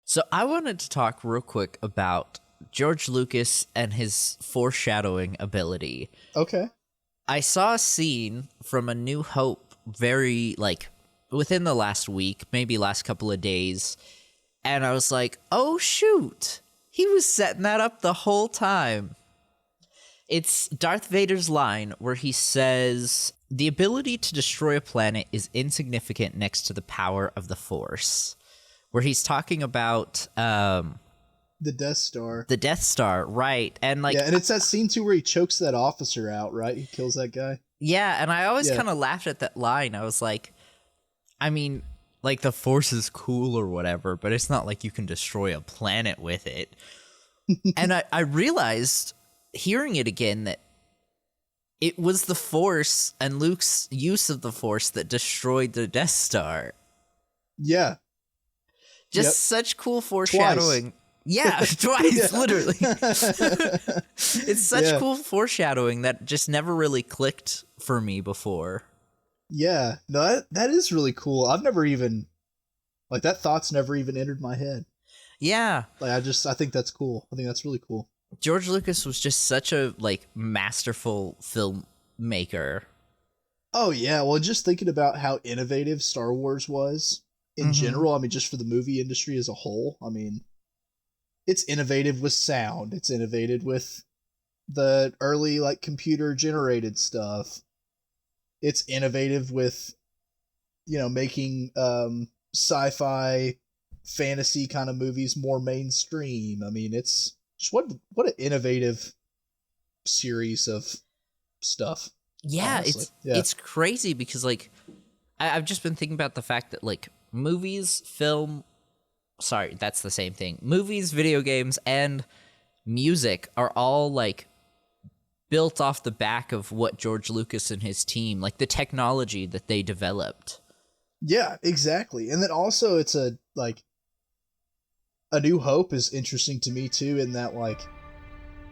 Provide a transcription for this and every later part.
So I wanted to talk real quick about George Lucas and his foreshadowing ability. Okay. I saw a scene from A New Hope within the last week, maybe last couple of days, and I was like, oh shoot, he was setting that up the whole time. It's Darth Vader's line where he says, "The ability to destroy a planet is insignificant next to the power of the Force." Where he's talking about the Death Star. The Death Star, right. And and it's that scene too where he chokes that officer out, right? He kills that guy. Yeah, and I always kind of laughed at that line. I was like, I mean, the Force is cool or whatever, but it's not like you can destroy a planet with it. And I realized, hearing it again, that it was the Force and Luke's use of the Force that destroyed the Death Star. Yeah. Just such cool foreshadowing. Twice. Yeah, twice, literally. It's such cool foreshadowing that just never really clicked for me before. Yeah, no, that is really cool. I've never even, that thought's never even entered my head. Yeah. I think that's cool. I think that's really cool. George Lucas was just such a, masterful filmmaker. Oh, yeah. Well, just thinking about how innovative Star Wars was in general, just for the movie industry as a whole, it's innovative with sound. It's innovative with the early, computer-generated stuff. It's innovative with, making sci-fi, fantasy kind of movies more mainstream. It's just what an innovative series of stuff. Yeah, it's crazy because, I've just been thinking about the fact that, movies, that's the same thing. Movies, video games, and music are all, built off the back of what George Lucas and his team, the technology that they developed. Yeah, exactly. And then also it's A New Hope is interesting to me, too, in that,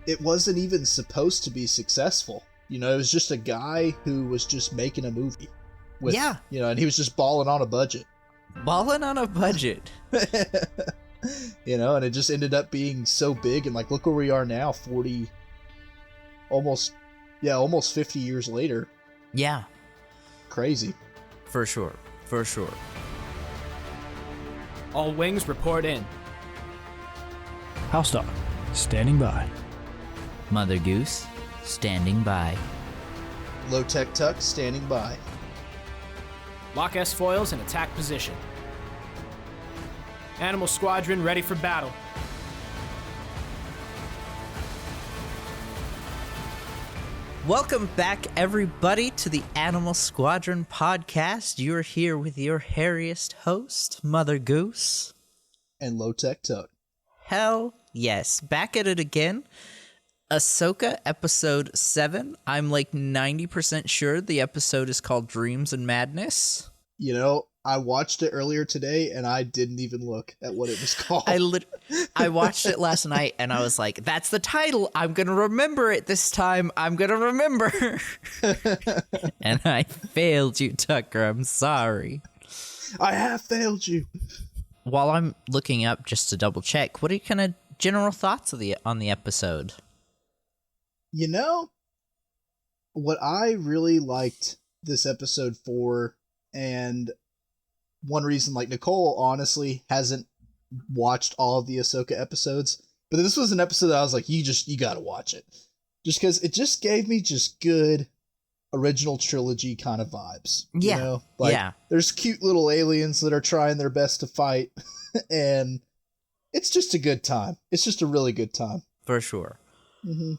it wasn't even supposed to be successful. It was just a guy who was just making a movie. And he was just balling on a budget. Balling on a budget. And it just ended up being so big, and look where we are now, almost 50 years later. Yeah. Crazy. For sure. All wings report in. HouseDog, standing by. Mother Goose, standing by. Lowtech Tuck, standing by. Lock S foils in attack position. Animal Squadron ready for battle. Welcome back, everybody, to the Animal Squadron podcast. You're here with your hairiest host, Mother Goose. And Lowtech Tuck. Hell yes. Back at it again. Ahsoka episode 7. I'm 90% sure the episode is called Dreams and Madness. I watched it earlier today and I didn't even look at what it was called. I watched it last night and I was like, that's the title. I'm going to remember it this time. I'm going to remember. And I failed you, Tucker. I'm sorry. I have failed you. While I'm looking up just to double check, what are your kind of general thoughts on the episode? What I really liked this episode for, and one reason, Nicole honestly hasn't watched all of the Ahsoka episodes, but this was an episode that I was like, you gotta watch it. Just because it just gave me just good original trilogy kind of vibes. Yeah. There's cute little aliens that are trying their best to fight, and it's just a good time. It's just a really good time. For sure. Mm-hmm.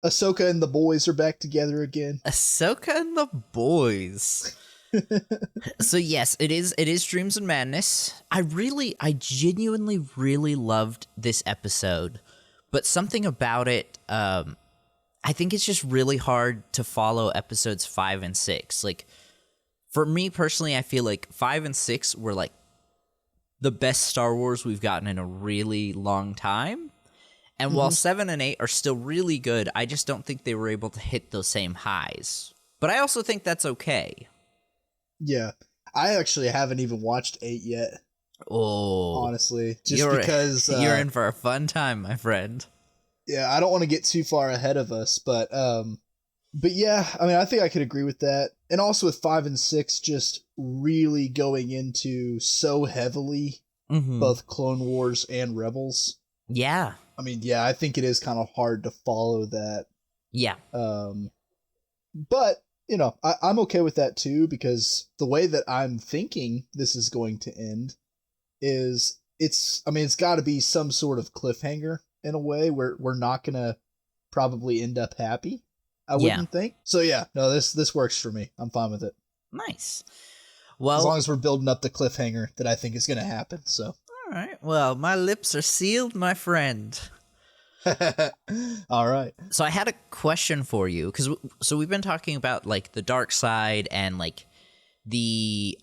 Ahsoka and the boys are back together again. Ahsoka and the boys. So yes, it is Dreams and Madness. I genuinely really loved this episode, but something about it, I think it's just really hard to follow episodes 5 and 6. For me personally, I feel 5 and 6 were the best Star Wars we've gotten in a really long time. And while 7 and 8 are still really good, I just don't think they were able to hit those same highs. But I also think that's okay. Yeah. I actually haven't even watched 8 yet. Oh, honestly. Just you're, because... you're in for a fun time, my friend. Yeah, I don't want to get too far ahead of us, but yeah, I mean, I think I could agree with that. And also with 5 and 6 just really going into so heavily both Clone Wars and Rebels. Yeah. I mean, yeah, I think it is kind of hard to follow that. Yeah. But, you know, I'm okay with that too, because the way that I'm thinking this is going to end is it's got to be some sort of cliffhanger in a way where we're not going to probably end up happy. I wouldn't think. So yeah, no, this works for me. I'm fine with it. Nice. Well, as long as we're building up the cliffhanger that I think is going to happen. So. All right. Well, my lips are sealed, my friend. All right. So I had a question for you, because we've been talking about like the dark side and like the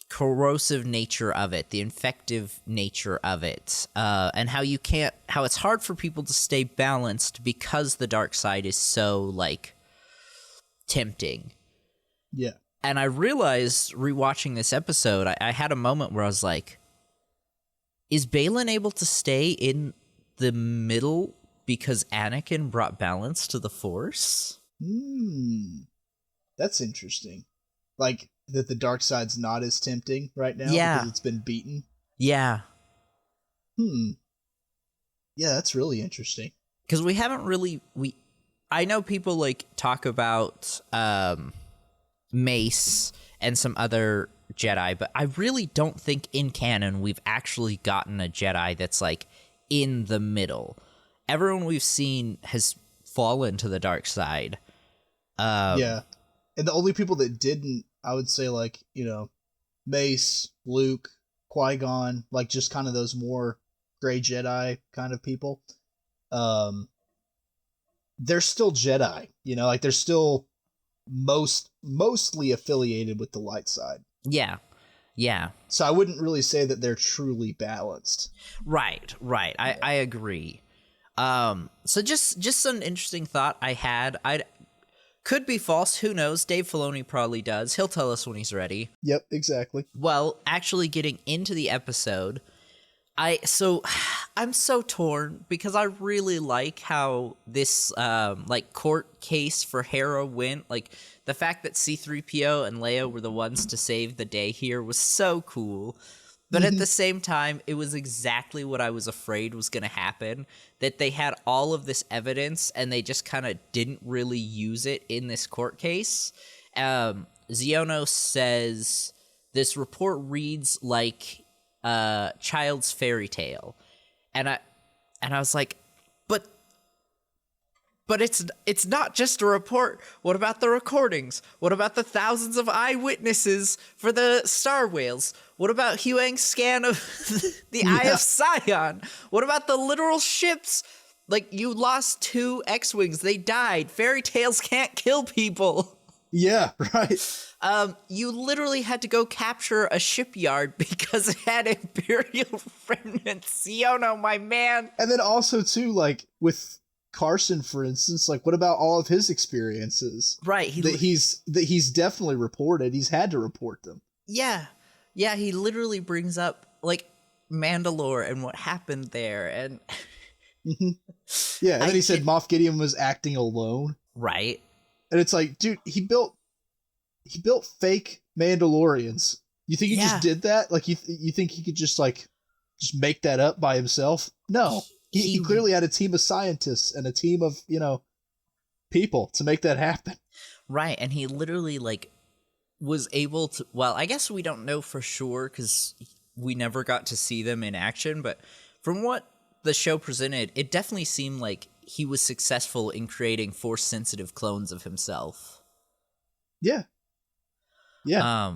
corrosive nature of it, the infective nature of it, and how it's hard for people to stay balanced because the dark side is so like tempting. Yeah. And I realized rewatching this episode, I had a moment where I was like, is Balin able to stay in the middle because Anakin brought balance to the Force? That's interesting. Like, that the dark side's not as tempting right now because it's been beaten? Yeah. Yeah, that's really interesting. Because we haven't really... I know people, like, talk about Mace and some other Jedi, but I really don't think in canon we've actually gotten a Jedi that's, like, in the middle. Everyone we've seen has fallen to the dark side. Yeah. And the only people that didn't, I would say, like, you know, Mace, Luke, Qui-Gon, like, just kind of those more gray Jedi kind of people. They're still Jedi, you know, like, they're still mostly affiliated with the light side. Yeah. Yeah. So I wouldn't really say that they're truly balanced. Right. I agree. So just an interesting thought I had. Could be false, who knows? Dave Filoni probably does. He'll tell us when he's ready. Yep, exactly. Well, actually getting into the episode, I'm so torn because I really like how this like court case for Hera went. Like the fact that C-3PO and Leia were the ones to save the day here was so cool. But at the same time, it was exactly what I was afraid was going to happen, that they had all of this evidence and they just kind of didn't really use it in this court case. Ziono says, this report reads like a child's fairy tale. And I was like, but it's not just a report. What about the recordings? What about the thousands of eyewitnesses for the star whales? What about Huang's scan of the Eye of Sion? What about the literal ships? Like, you lost 2 X-Wings. They died. Fairy tales can't kill people. Yeah, right. You literally had to go capture a shipyard because it had Imperial remnants. Siono, my man. And then also, too, like, with Carson, for instance, like, what about all of his experiences? Right. He's definitely reported. He's had to report them. Yeah. Yeah, he literally brings up, like, Mandalore and what happened there, and... Yeah, and then he said Moff Gideon was acting alone. Right. And it's like, dude, he built fake Mandalorians. You think he just did that? Like, you think he could just make that up by himself? No. He clearly had a team of scientists and a team of, you know, people to make that happen. Right, and he literally, like, was able to... Well, I guess we don't know for sure because we never got to see them in action, but from what the show presented, it definitely seemed like he was successful in creating Force-sensitive clones of himself. Yeah. Yeah.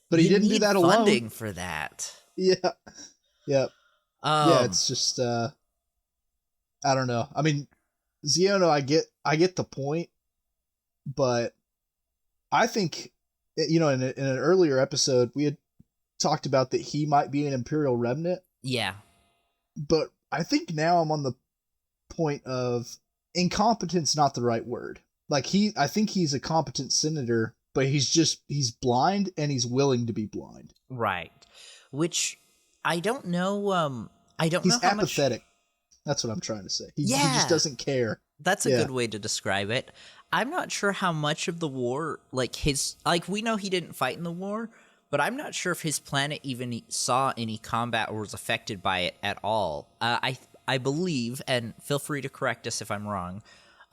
But he didn't do that alone. Funding for that. Yeah. Yeah. Yeah, it's just, I don't know. I mean, Ziono, I get the point, but I think, you know, in an earlier episode, we had talked about that he might be an Imperial remnant. Yeah. But I think now I'm on the point of incompetence, not the right word. Like, I think he's a competent senator, but he's blind and he's willing to be blind. Right. Which I don't know. I don't He's know how apathetic. That's what I'm trying to say. He Yeah. just doesn't care. That's a good way to describe it. I'm not sure how much of the war, we know he didn't fight in the war, but I'm not sure if his planet even saw any combat or was affected by it at all. I believe, and feel free to correct us if I'm wrong,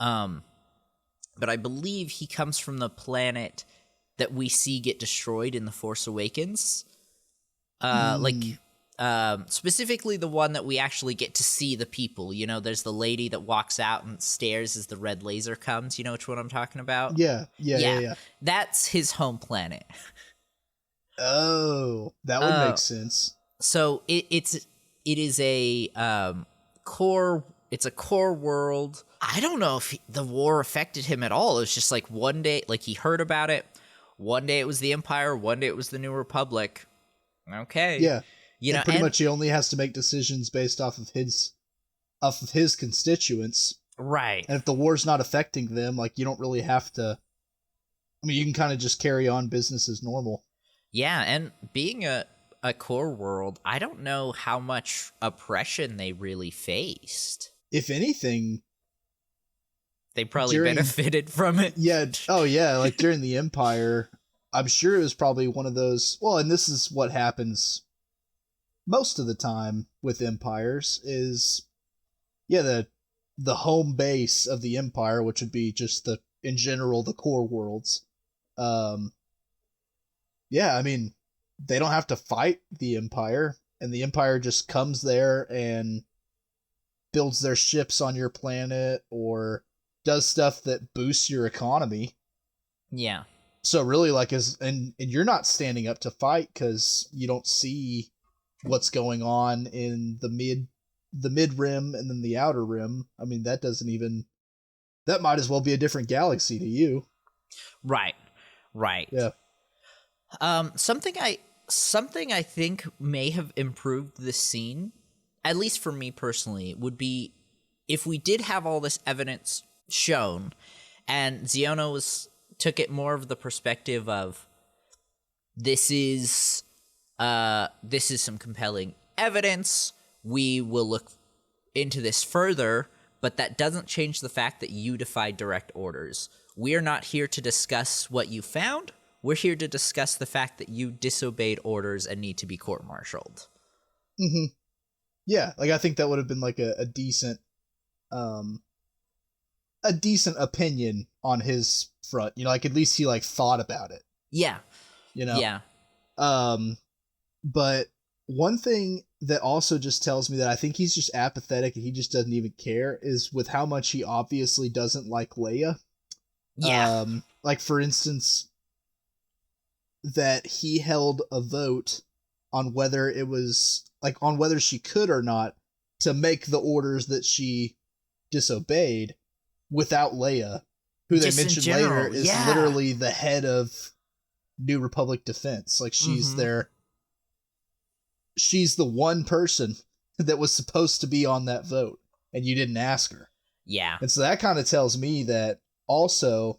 but I believe he comes from the planet that we see get destroyed in The Force Awakens. Specifically the one that we actually get to see the people. You know, there's the lady that walks out and stares as the red laser comes. You know which one I'm talking about? Yeah. That's his home planet. Oh, that would make sense. So it is a core. It's a core world. I don't know if the war affected him at all. It was just like one day, like he heard about it. One day it was the Empire. One day it was the New Republic. Okay. Yeah. You know, pretty much he only has to make decisions based off of his constituents. Right. And if the war's not affecting them, like, you don't really have to. I mean, you can kind of just carry on business as normal. Yeah, and being a core world, I don't know how much oppression they really faced. If anything, they probably benefited from it. Yeah. Oh, yeah. Like during the Empire, I'm sure it was probably one of those. Well, and this is what happens most of the time with empires is, the home base of the Empire, which would be just in general, the core worlds. I mean, they don't have to fight the Empire, and the Empire just comes there and builds their ships on your planet or does stuff that boosts your economy. Yeah. So really, and you're not standing up to fight because you don't see what's going on in the mid rim and then the outer rim. I mean, that might as well be a different galaxy to you. Right. Yeah. Something I think may have improved this scene, at least for me personally, would be if we did have all this evidence shown and Xiono took it more of the perspective of this is some compelling evidence. We will look into this further, but that doesn't change the fact that you defied direct orders. We are not here to discuss what you found. We're here to discuss the fact that you disobeyed orders and need to be court-martialed. Mm-hmm. Yeah, I think that would have been a decent opinion on his front. At least he thought about it. Yeah. Yeah. But one thing that also just tells me that I think he's just apathetic and he just doesn't even care is with how much he obviously doesn't like Leia. Yeah. For instance, that he held a vote on whether it was on whether she could or not to make the orders that she disobeyed without Leia, who Just they mentioned later is literally the head of New Republic Defense. She's she's the one person that was supposed to be on that vote, and you didn't ask her. Yeah. And so that kind of tells me that also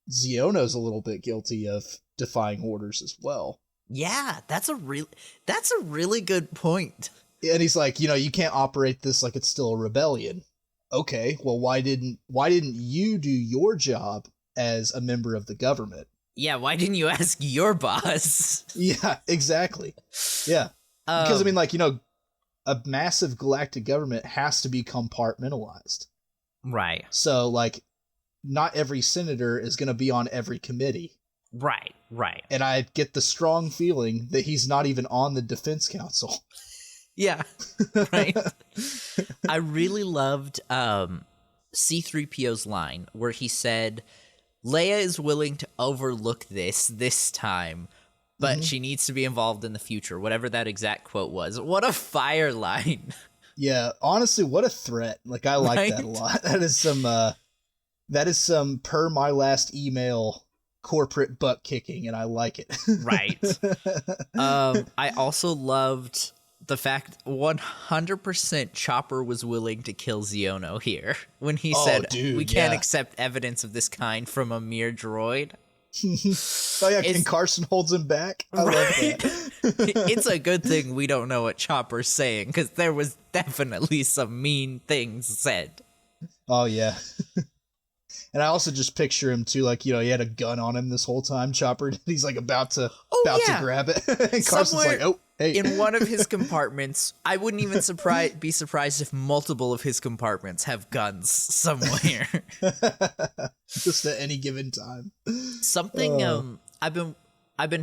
Xiono's a little bit guilty of defying orders as well. Yeah, that's a really good point. And he's like, you can't operate this like it's still a rebellion. Okay, well, why didn't you do your job as a member of the government? Yeah, why didn't you ask your boss? Yeah, exactly. Yeah. Because, a massive galactic government has to be compartmentalized. Right. So, not every senator is going to be on every committee. Right. And I get the strong feeling that he's not even on the Defense Council. Yeah, right. I really loved C-3PO's line where he said, Leia is willing to overlook this time, but she needs to be involved in the future, whatever that exact quote was. What a fire line. Yeah, honestly, what a threat. I like that a lot. That is some per my last email corporate butt kicking, and I like it. Right. I also loved the fact 100% Chopper was willing to kill Xiono here when he said, we can't accept evidence of this kind from a mere droid. Oh yeah, and Carson holds him back. I love that. It's a good thing we don't know what Chopper's saying, because there was definitely some mean things said. Oh yeah. And I also just picture him too, like, he had a gun on him this whole time, Chopper. He's like about to grab it. And Carson's Somewhere like, oh, hey. in one of his compartments, I wouldn't even be surprised if multiple of his compartments have guns somewhere. Just at any given time. Something I've been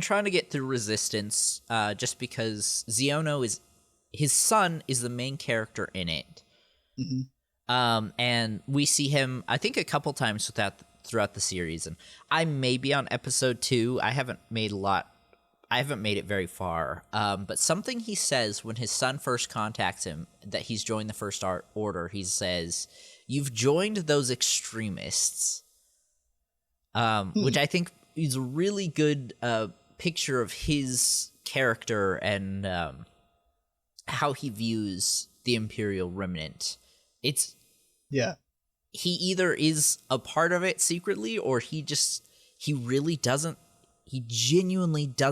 trying to get through Resistance, just because Xiono his son is the main character in it. Mm-hmm. And we see him, I think, a couple times throughout the series, and I may be on episode 2. I haven't made it very far. But something he says when his son first contacts him that he's joined the First Order, he says, "You've joined those extremists," which I think is a really good picture of his character and how he views the Imperial Remnant. He either is a part of it secretly, or he genuinely does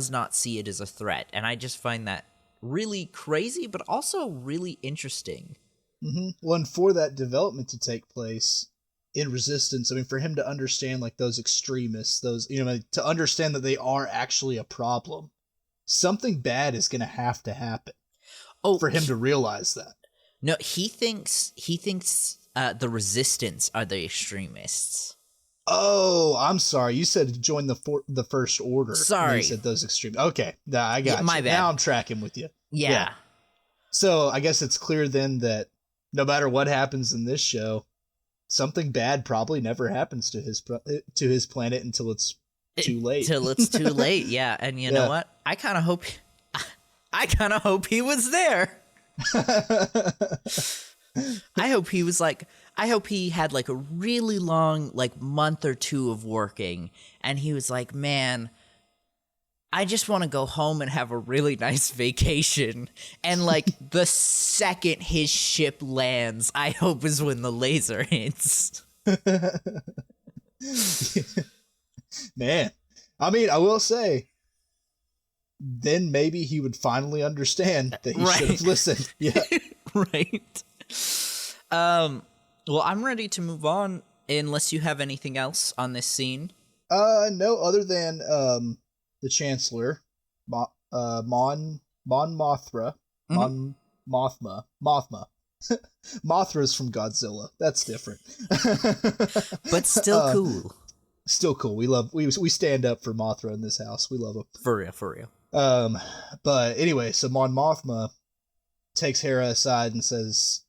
not see it as a threat. And I just find that really crazy, but also really interesting. Mm-hmm. Well, and for that development to take place in Resistance, I mean, for him to understand, like, those extremists, to understand that they are actually a problem, something bad is going to happen. For him to realize that. No, he thinks the Resistance are the extremists. Oh, I'm sorry. You said join the First Order. Sorry. You said those extreme. Okay, I got you. My bad. Now I'm tracking with you. Yeah. So I guess it's clear then that no matter what happens in this show, something bad probably never happens to his planet until it's too late. Till it's too late. Yeah, and you know what? I kind of hope he was there. I hope he had like a really long month or two of working, and he was like, man, I just want to go home and have a really nice vacation. And like the second his ship lands, I hope is when the laser hits. Man, I mean, I will say, then maybe he would finally understand that he should have listened. Yeah. Right. Well, I'm ready to move on unless you have anything else on this scene. No, other than the Chancellor, Mon Mothma. Mothma. Mothra's from Godzilla. That's different. But still cool. Still cool. We stand up for Mothra in this house. We love him. For real. But anyway, so Mon Mothma takes Hera aside and says,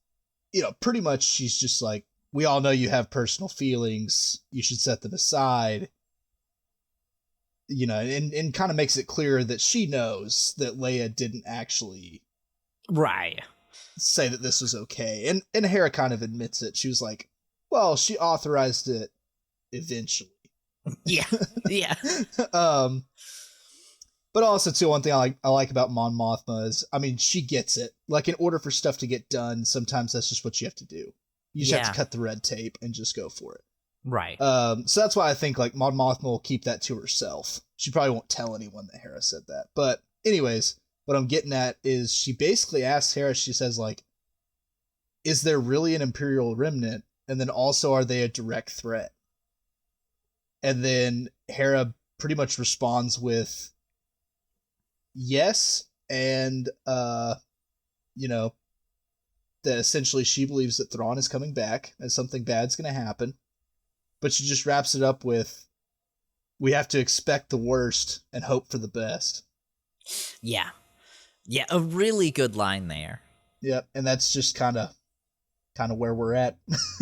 pretty much she's just like, we all know you have personal feelings. You should set them aside. And kind of makes it clear that she knows that Leia didn't actually say that this was okay. And Hera kind of admits it. She was like, well, she authorized it eventually. Yeah. But also, too, one thing I like about Mon Mothma is, I mean, she gets it. Like, in order for stuff to get done, sometimes that's just what you have to do. You just have to cut the red tape and just go for it. Right. So that's why I think, like, Mon Mothma will keep that to herself. She probably won't tell anyone that Hera said that. But anyways, what I'm getting at is she basically asks Hera, she says, like, is there really an Imperial remnant? And then also, are they a direct threat? And then Hera pretty much responds with, yes, and that essentially she believes that Thrawn is coming back and something bad's going to happen, but she just wraps it up with, we have to expect the worst and hope for the best. Yeah, a really good line there. Yep, and that's just kind of where we're at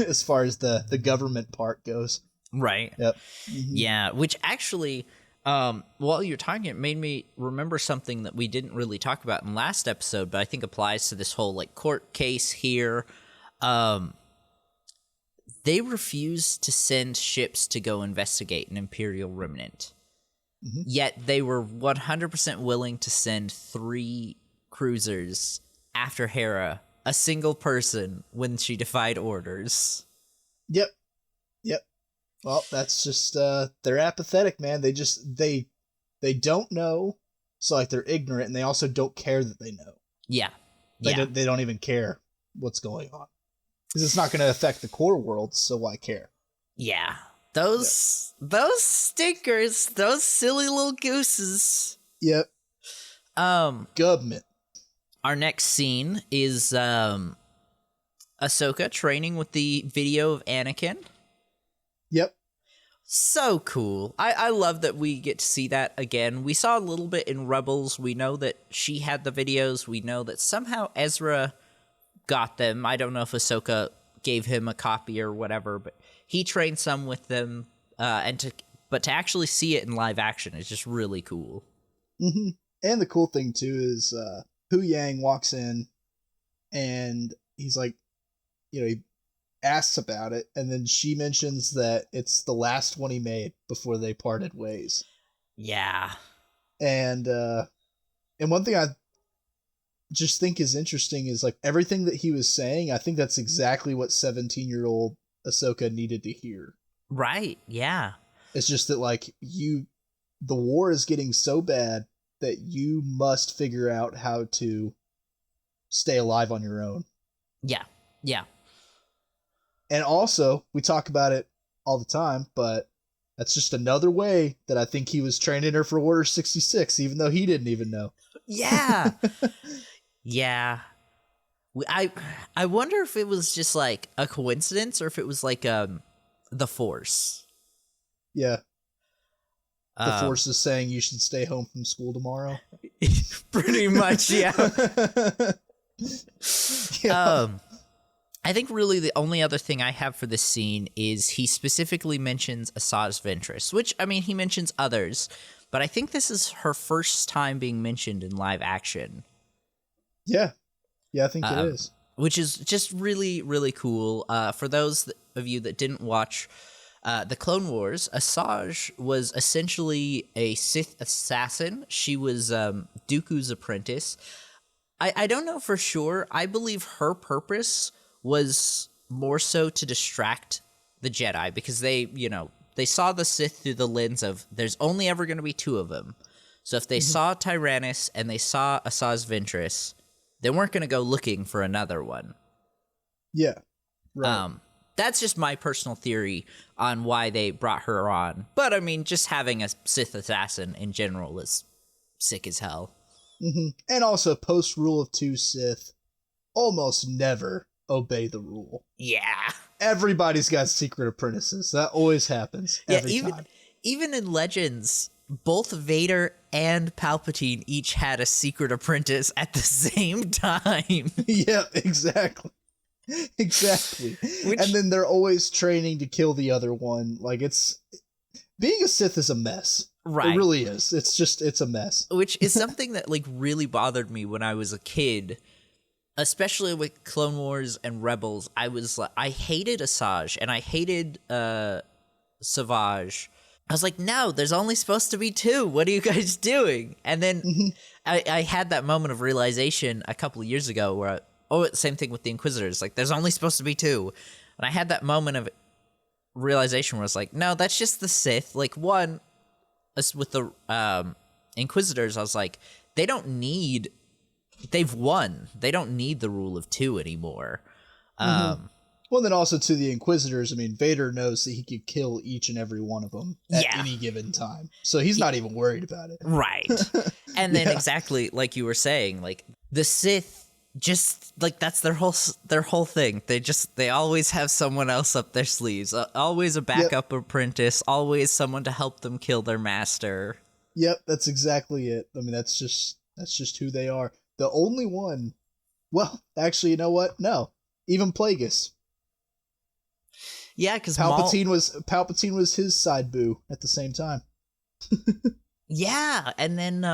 as far as the government part goes. Right. Yep. Mm-hmm. Yeah, which actually, while you're talking, it made me remember something that we didn't really talk about in last episode, but I think applies to this whole court case here. They refused to send ships to go investigate an Imperial remnant. Mm-hmm. Yet they were 100% willing to send 3 cruisers after Hera, a single person, when she defied orders. Yep. Well, that's just they're apathetic, man. They don't know, so like they're ignorant, and they also don't care that they know. Yeah. They don't even care what's going on because it's not going to affect the core world. So why care? Yeah. Those stinkers, those silly little gooses. Yep. Government. Our next scene is Ahsoka training with the video of Anakin. Yep. So cool. I love that we get to see that again. We saw a little bit in Rebels. We know that she had the videos. We know that somehow Ezra got them. I don't know if Ahsoka gave him a copy or whatever, but he trained some with them. But to actually see it in live action is just really cool. Mm-hmm. And the cool thing too is Hu Yang walks in, and he's like, he asks about it, and then she mentions that it's the last one he made before they parted ways. Yeah. And one thing I just think is interesting is like everything that he was saying, I think that's exactly what 17-year-old Ahsoka needed to hear. Right, yeah. It's just that like the war is getting so bad that you must figure out how to stay alive on your own. Yeah, yeah. And also, we talk about it all the time, but that's just another way that I think he was training her for Order 66, even though he didn't even know. Yeah. Yeah. I wonder if it was just like a coincidence or if it was like the Force. Yeah. The Force is saying you should stay home from school tomorrow. Pretty much, yeah. Yeah. I think really the only other thing I have for this scene is he specifically mentions Asajj Ventress, which, I mean, he mentions others, but I think this is her first time being mentioned in live action. Yeah. Yeah, I think it is. Which is just really, really cool. For those of you that didn't watch the Clone Wars, Asajj was essentially a Sith assassin. She was Dooku's apprentice. I don't know for sure. I believe her purpose was more so to distract the Jedi because they saw the Sith through the lens of there's only ever going to be two of them. So if they saw Tyrannus and they saw Asajj Ventress, they weren't going to go looking for another one. Yeah. Right. That's just my personal theory on why they brought her on. But I mean, just having a Sith assassin in general is sick as hell. Mm-hmm. And also, post Rule of Two Sith almost never obey the rule. Yeah. Everybody's got secret apprentices. That always happens every time. Even in Legends, both Vader and Palpatine each had a secret apprentice at the same time. Yeah, exactly. Exactly. And then they're always training to kill the other one. Like, being a Sith is a mess. Right. It really is. It's a mess. Which is something that, like, really bothered me when I was a kid. Especially with Clone Wars and Rebels, I hated Asajj and I hated Savage. I was like, no, there's only supposed to be two. What are you guys doing? And then I had that moment of realization a couple of years ago where, same thing with the Inquisitors. Like, there's only supposed to be two. And I had that moment of realization where I was like, no, that's just the Sith. Like, one, with the Inquisitors, I was like, they've won. They don't need the rule of two anymore. Well, then also to the Inquisitors, I mean, Vader knows that he could kill each and every one of them at any given time. So he's not even worried about it. Right. And then exactly like you were saying, like the Sith just like that's their whole thing. They always have someone else up their sleeves. Always a backup apprentice, always someone to help them kill their master. Yep, that's exactly it. I mean, that's just who they are. The only one, well, actually, you know what? No, even Plagueis. Yeah, because Palpatine was his side boo at the same time. Yeah, and then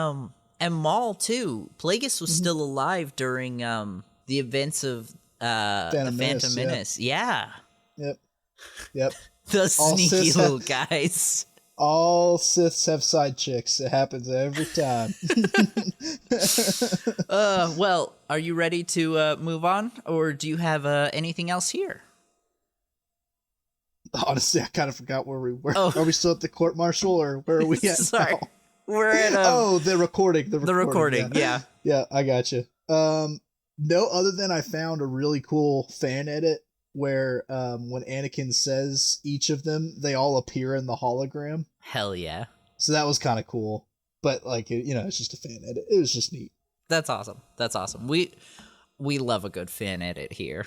and Maul too. Plagueis was still alive during the events of Phantom Menace. Yeah. Yep. Those sneaky little guys. All Siths have side chicks. It happens every time. Well, are you ready to move on, or do you have anything else here? Honestly, I kind of forgot where we were. Oh. Are we still at the court martial, or where are we at Sorry. now? We're at the recording. The recording. Yeah. Yeah, I got you. No, other than I found a really cool fan edit where when Anakin says each of them, they all appear in the hologram. Hell yeah. So that was kind of cool. But like, it's just a fan edit. It was just neat. That's awesome. That's awesome. We love a good fan edit here.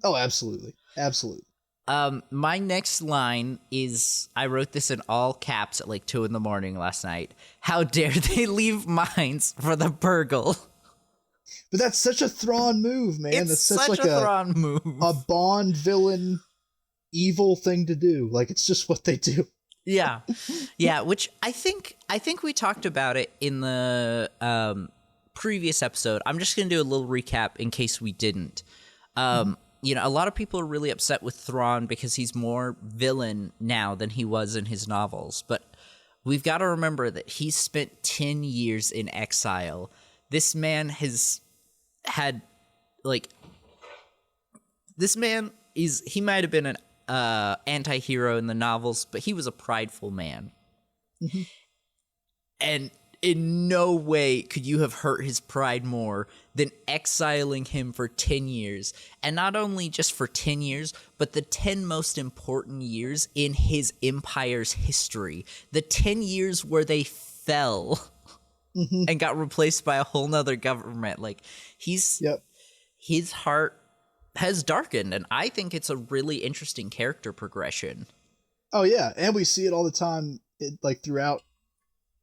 Oh, absolutely. Absolutely. My next line is, I wrote this in all caps at like 2 a.m. last night. How dare they leave mines for the Purgle? But that's such a Thrawn move, man. It's that's such like a Thrawn move. A Bond villain evil thing to do. Like, it's just what they do. Yeah. Yeah, which I think we talked about it in the previous episode. I'm just going to do a little recap in case we didn't. A lot of people are really upset with Thrawn because he's more villain now than he was in his novels. But we've got to remember that he's spent 10 years in exile. This man has had, like... This man he might have been an anti-hero in the novels, but he was a prideful man. Mm-hmm. And in no way could you have hurt his pride more than exiling him for 10 years. And not only just for 10 years, but the 10 most important years in his empire's history. The 10 years where they fell and got replaced by a whole nother government. Like, his heart has darkened, and I think it's a really interesting character progression. Oh, yeah, and we see it all the time, throughout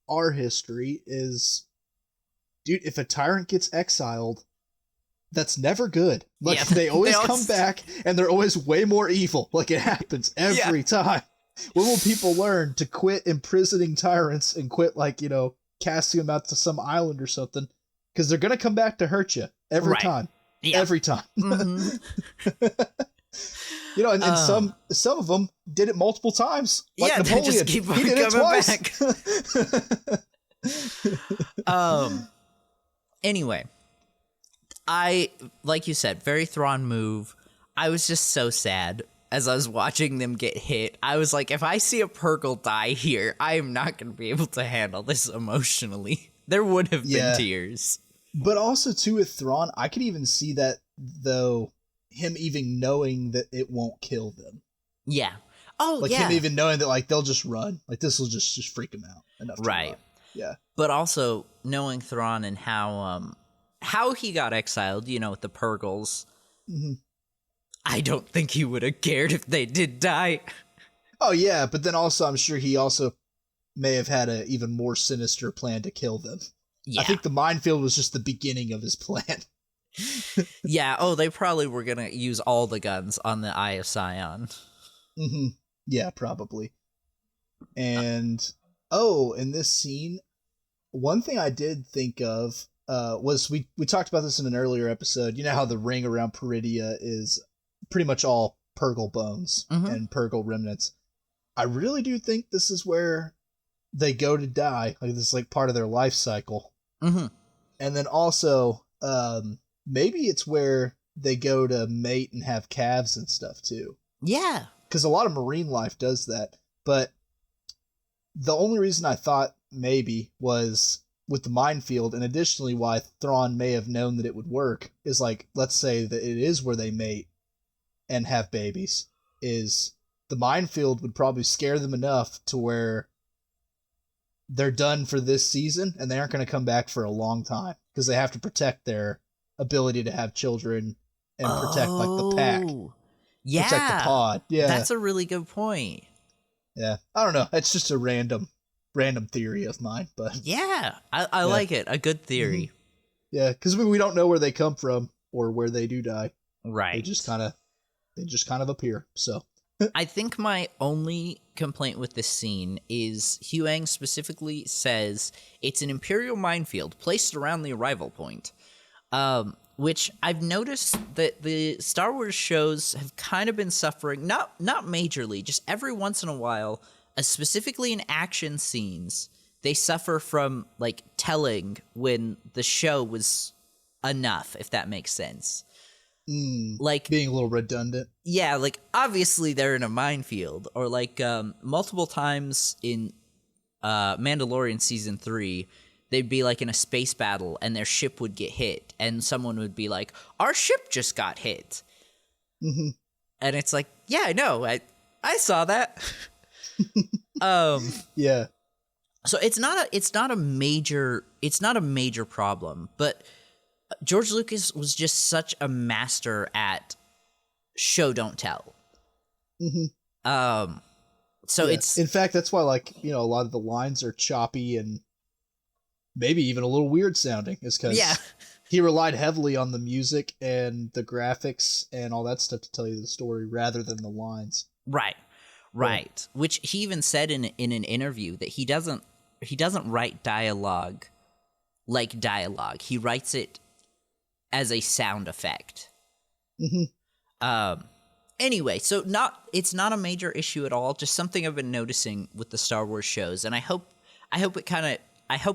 our history is, dude, if a tyrant gets exiled, that's never good. Like, they always come back, and they're always way more evil. Like, it happens every time. When will people learn to quit imprisoning tyrants and quit, casting them out to some island or something? Because they're going to come back to hurt you every time. Yeah. Every time. Mm-hmm. And some of them did it multiple times. Like Napoleon. They just keep he did it twice. Anyway, like you said, very Thrawn move. I was just so sad as I was watching them get hit. I was like, if I see a Purgle die here, I am not going to be able to handle this emotionally. There would have been tears. But also, too, with Thrawn, I could even see that, though, him even knowing that it won't kill them. Yeah. Oh, him even knowing that, they'll just run. This will just freak him out enough to run. Yeah. But also, knowing Thrawn and how he got exiled, with the Purgles, I don't think he would have cared if they did die. Oh, yeah, but then also, I'm sure he also may have had an even more sinister plan to kill them. Yeah. I think the minefield was just the beginning of his plan. Yeah. Oh, they probably were going to use all the guns on the Eye of Sion. Mm-hmm. Yeah, probably. And, in this scene, one thing I did think of was we talked about this in an earlier episode. You know how the ring around Peridia is pretty much all Purgle bones and Purgle remnants. I really do think this is where they go to die. This is part of their life cycle. Mm-hmm. And then also, maybe it's where they go to mate and have calves and stuff too. Yeah. Because a lot of marine life does that. But the only reason I thought maybe was with the minefield, and additionally why Thrawn may have known that it would work, is let's say that it is where they mate and have babies, is the minefield would probably scare them enough to where they're done for this season, and they aren't going to come back for a long time because they have to protect their ability to have children and protect the pack. Yeah, protect the pod. Yeah, that's a really good point. Yeah, I don't know. It's just a random theory of mine, but yeah, I like it. A good theory. Mm-hmm. Yeah, because we don't know where they come from or where they do die. Right. They just kind of appear. So. I think my only complaint with this scene is Huang specifically says it's an Imperial minefield placed around the arrival point, which I've noticed that the Star Wars shows have kind of been suffering, not majorly, just every once in a while, specifically in action scenes, they suffer from telling when the show was enough, if that makes sense. Like being a little redundant. Yeah, like obviously they're in a minefield, or like multiple times in Mandalorian season 3, they'd be like in a space battle and their ship would get hit, and someone would be like, "Our ship just got hit," and it's like, "Yeah, I know, I saw that." Yeah. So it's not a major problem, but George Lucas was just such a master at show don't tell. So it's, in fact, that's why, like, a lot of the lines are choppy and maybe even a little weird sounding, is because he relied heavily on the music and the graphics and all that stuff to tell you the story rather than the lines. Right. Which he even said in an interview that he doesn't write dialogue like dialogue. He writes it as a sound effect. Anyway, so it's not a major issue at all. Just something I've been noticing with the Star Wars shows, and I hope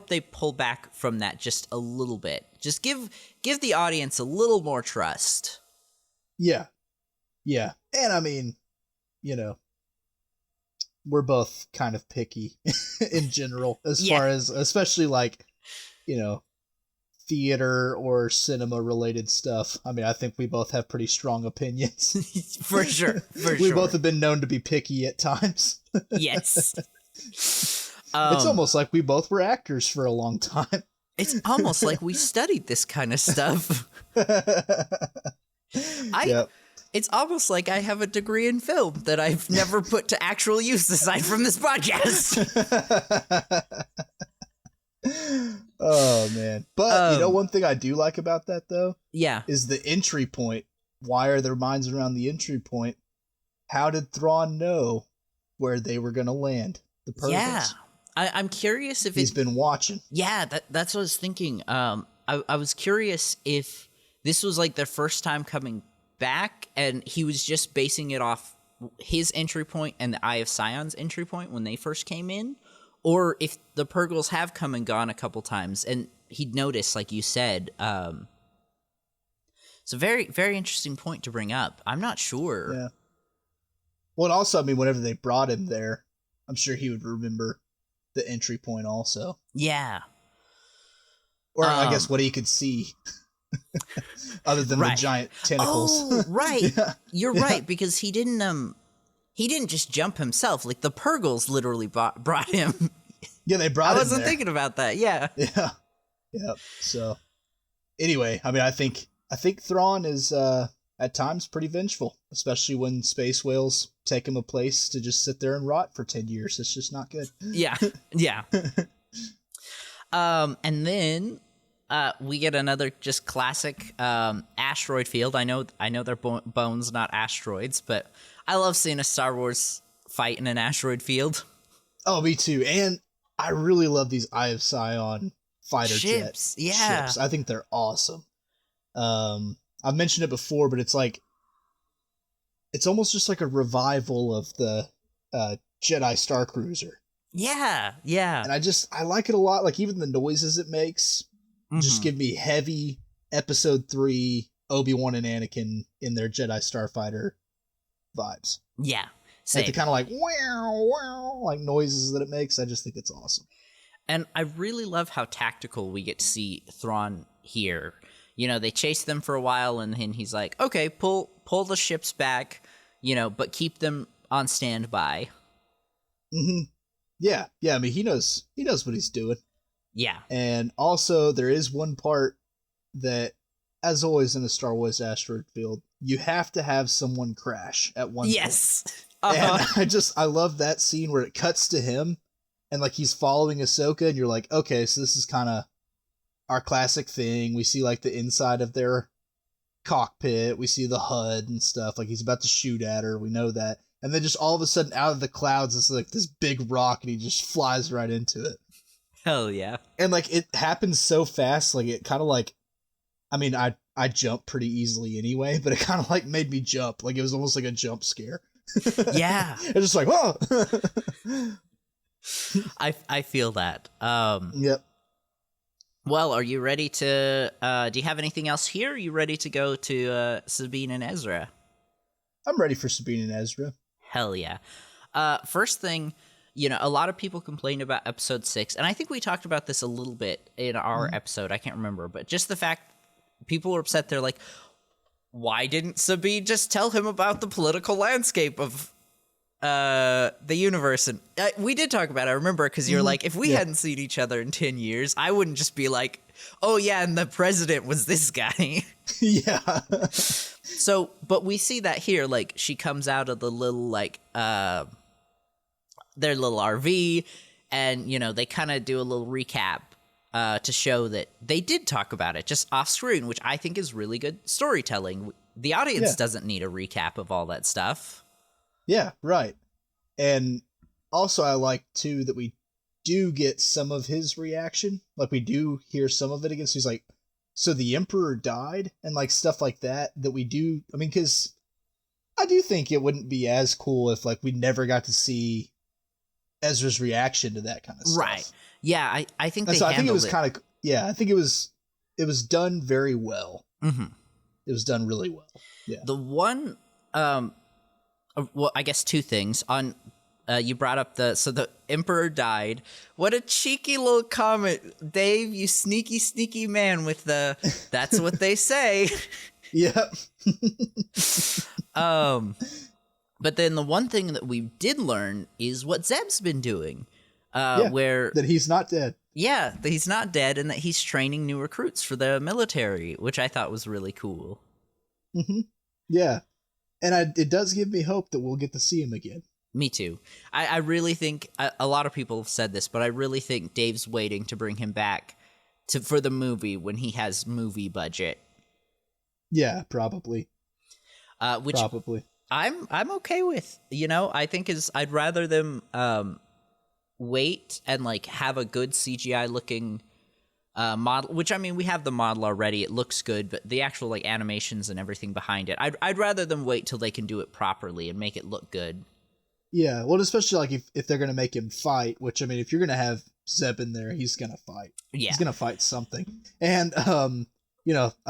they pull back from that just a little bit. Just give the audience a little more trust. Yeah, and I mean, we're both kind of picky in general as far as, especially like, theater or cinema related stuff. I mean, I think we both have pretty strong opinions. For sure. We both have been known to be picky at times. Yes. It's almost like we both were actors for a long time. It's almost like we studied this kind of stuff. It's almost like I have a degree in film that I've never put to actual use aside from this podcast. Oh, man. But, one thing I do like about that, though, is the entry point. Why are their minds around the entry point? How did Thrawn know where they were going to land? The Purgles. Yeah. I'm curious if he's been watching. Yeah, that's what I was thinking. I was curious if this was like their first time coming back and he was just basing it off his entry point and the Eye of Sion's entry point when they first came in, or if the Purgles have come and gone a couple times and he'd noticed, like you said. It's a very, very interesting point to bring up. I'm not sure. Yeah. Well, and also, I mean, whenever they brought him there, I'm sure he would remember the entry point also. Yeah. Or I guess what he could see. Other than the giant tentacles. Oh, right. Yeah. You're right, because he didn't just jump himself. Like the Purgles literally brought him. Yeah, they brought him. I wasn't thinking about that. Yeah. Yeah. So anyway, I mean, I think Thrawn is at times pretty vengeful, especially when space whales take him a place to just sit there and rot for 10 years. It's just not good. Yeah. And then we get another just classic asteroid field. I know they're bones, not asteroids, but I love seeing a Star Wars fight in an asteroid field. Oh, me too. And I really love these Eye of Sion fighter ships. Ships. I think they're awesome. I've mentioned it before, but it's like, it's almost just like a revival of the Jedi Star Cruiser. Yeah. And I like it a lot. Like even the noises it makes just give me heavy Episode 3 Obi-Wan and Anakin in their Jedi Starfighter vibes. Yeah. Same. Like the kind of like wow like noises that it makes. I just think it's awesome. And I really love how tactical we get to see Thrawn here. They chase them for a while and then he's like, okay, pull the ships back, but keep them on standby. Yeah. I mean, he knows what he's doing. Yeah. And also there is one part that, as always in a Star Wars asteroid field, you have to have someone crash at one point. Yes. And I love that scene where it cuts to him and like he's following Ahsoka and you're like, okay, so this is kind of our classic thing. We see like the inside of their cockpit. We see the HUD and stuff. Like he's about to shoot at her. We know that. And then just all of a sudden out of the clouds, it's like this big rock and he just flies right into it. Hell yeah. And like it happens so fast. Like it kind of like, I mean, I jump pretty easily anyway, but it kind of like made me jump. Like it was almost like a jump scare. Yeah. It's just like, whoa. I feel that. Yep. Well, are you ready to, do you have anything else here? Are you ready to go to Sabine and Ezra? I'm ready for Sabine and Ezra. Hell yeah. First thing, a lot of people complained about episode 6, and I think we talked about this a little bit in our episode. I can't remember, but just the fact people were upset. They're like, why didn't Sabine just tell him about the political landscape of the universe? And we did talk about it, I remember, because you're like, if we hadn't seen each other in 10 years, I wouldn't just be like, oh yeah, and the president was this guy. Yeah. So, but we see that here, like, she comes out of the little, like, their little RV, and, they kind of do a little recap to show that they did talk about it just off screen, which I think is really good storytelling. The audience doesn't need a recap of all that stuff. Yeah, right. And also I like, too, that we do get some of his reaction. Like, we do hear some of it again. So he's like, so the Emperor died? And, like, stuff like that we do. I mean, because I do think it wouldn't be as cool if, like, we never got to see Ezra's reaction to that kind of stuff. Right. Yeah, I think they so handled it. I think it was kind of, I think it was done very well. Mm-hmm. It was done really well. Yeah. The one, well, I guess two things. On, you brought up the Emperor died. What a cheeky little comment, Dave, you sneaky, sneaky man with the, that's what they say. Yep. But then the one thing that we did learn is what Zeb's been doing. Where that he's not dead. Yeah, that he's not dead, and that he's training new recruits for the military, which I thought was really cool. Mm-hmm. Yeah, and it does give me hope that we'll get to see him again. Me too. I really think, a lot of people have said this, but I really think Dave's waiting to bring him back for the movie when he has movie budget. Yeah, probably. Which probably. I'm okay with. I think I'd rather them wait and like have a good CGI looking model, which, I mean, we have the model already, it looks good, but the actual like animations and everything behind it, I'd rather them wait till they can do it properly and make it look good. Yeah, well, especially like if they're gonna make him fight, which, I mean, if you're gonna have Zeb in there, he's gonna fight. Yeah, he's gonna fight something. And I'm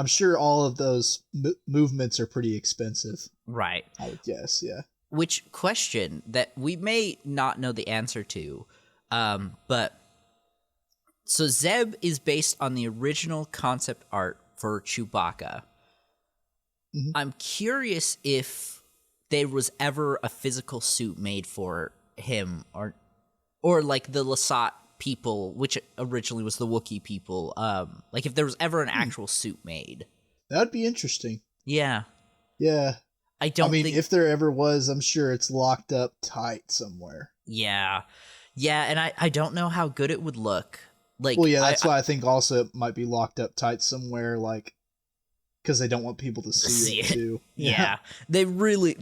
sure all of those movements are pretty expensive, right? I would guess. Yeah. Which question that we may not know the answer to, but so Zeb is based on the original concept art for Chewbacca. Mm-hmm. I'm curious if there was ever a physical suit made for him, or like the Lasat people, which originally was the Wookiee people. Like if there was ever an actual suit made. That'd be interesting. Yeah. Yeah. I mean, if there ever was, I'm sure it's locked up tight somewhere. Yeah. Yeah, and I don't know how good it would look. Like, well, yeah, that's why I think also it might be locked up tight somewhere, like, because they don't want people to see it too. Yeah. They really...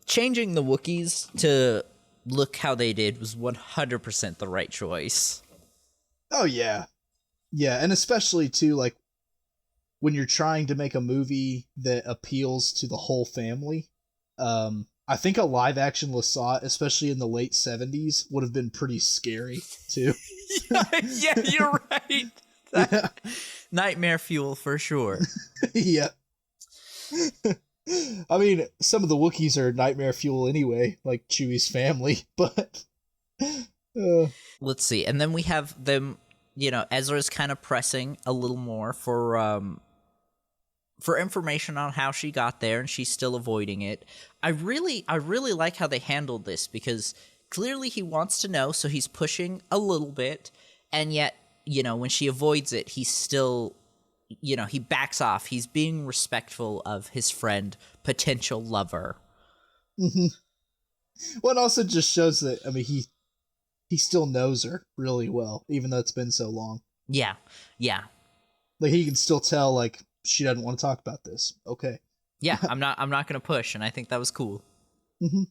changing the Wookiees to look how they did was 100% the right choice. Oh, yeah. Yeah, and especially, too, like, when you're trying to make a movie that appeals to the whole family, I think a live-action Lasat, especially in the late 70s, would have been pretty scary, too. yeah, you're right. Nightmare fuel, for sure. Yeah. I mean, some of the Wookiees are nightmare fuel anyway, like Chewie's family, but... Let's see, and then we have them, Ezra's kind of pressing a little more for information on how she got there, and she's still avoiding it. I really like how they handled this, because clearly he wants to know, so he's pushing a little bit, and yet, when she avoids it, he's still... he backs off. He's being respectful of his friend, potential lover. Mm-hmm. Well, it also just shows that, I mean, he still knows her really well, even though it's been so long. Yeah. Yeah. Like, he can still tell, like, she doesn't want to talk about this. Okay. Yeah, I'm not going to push, and I think that was cool. Mm-hmm.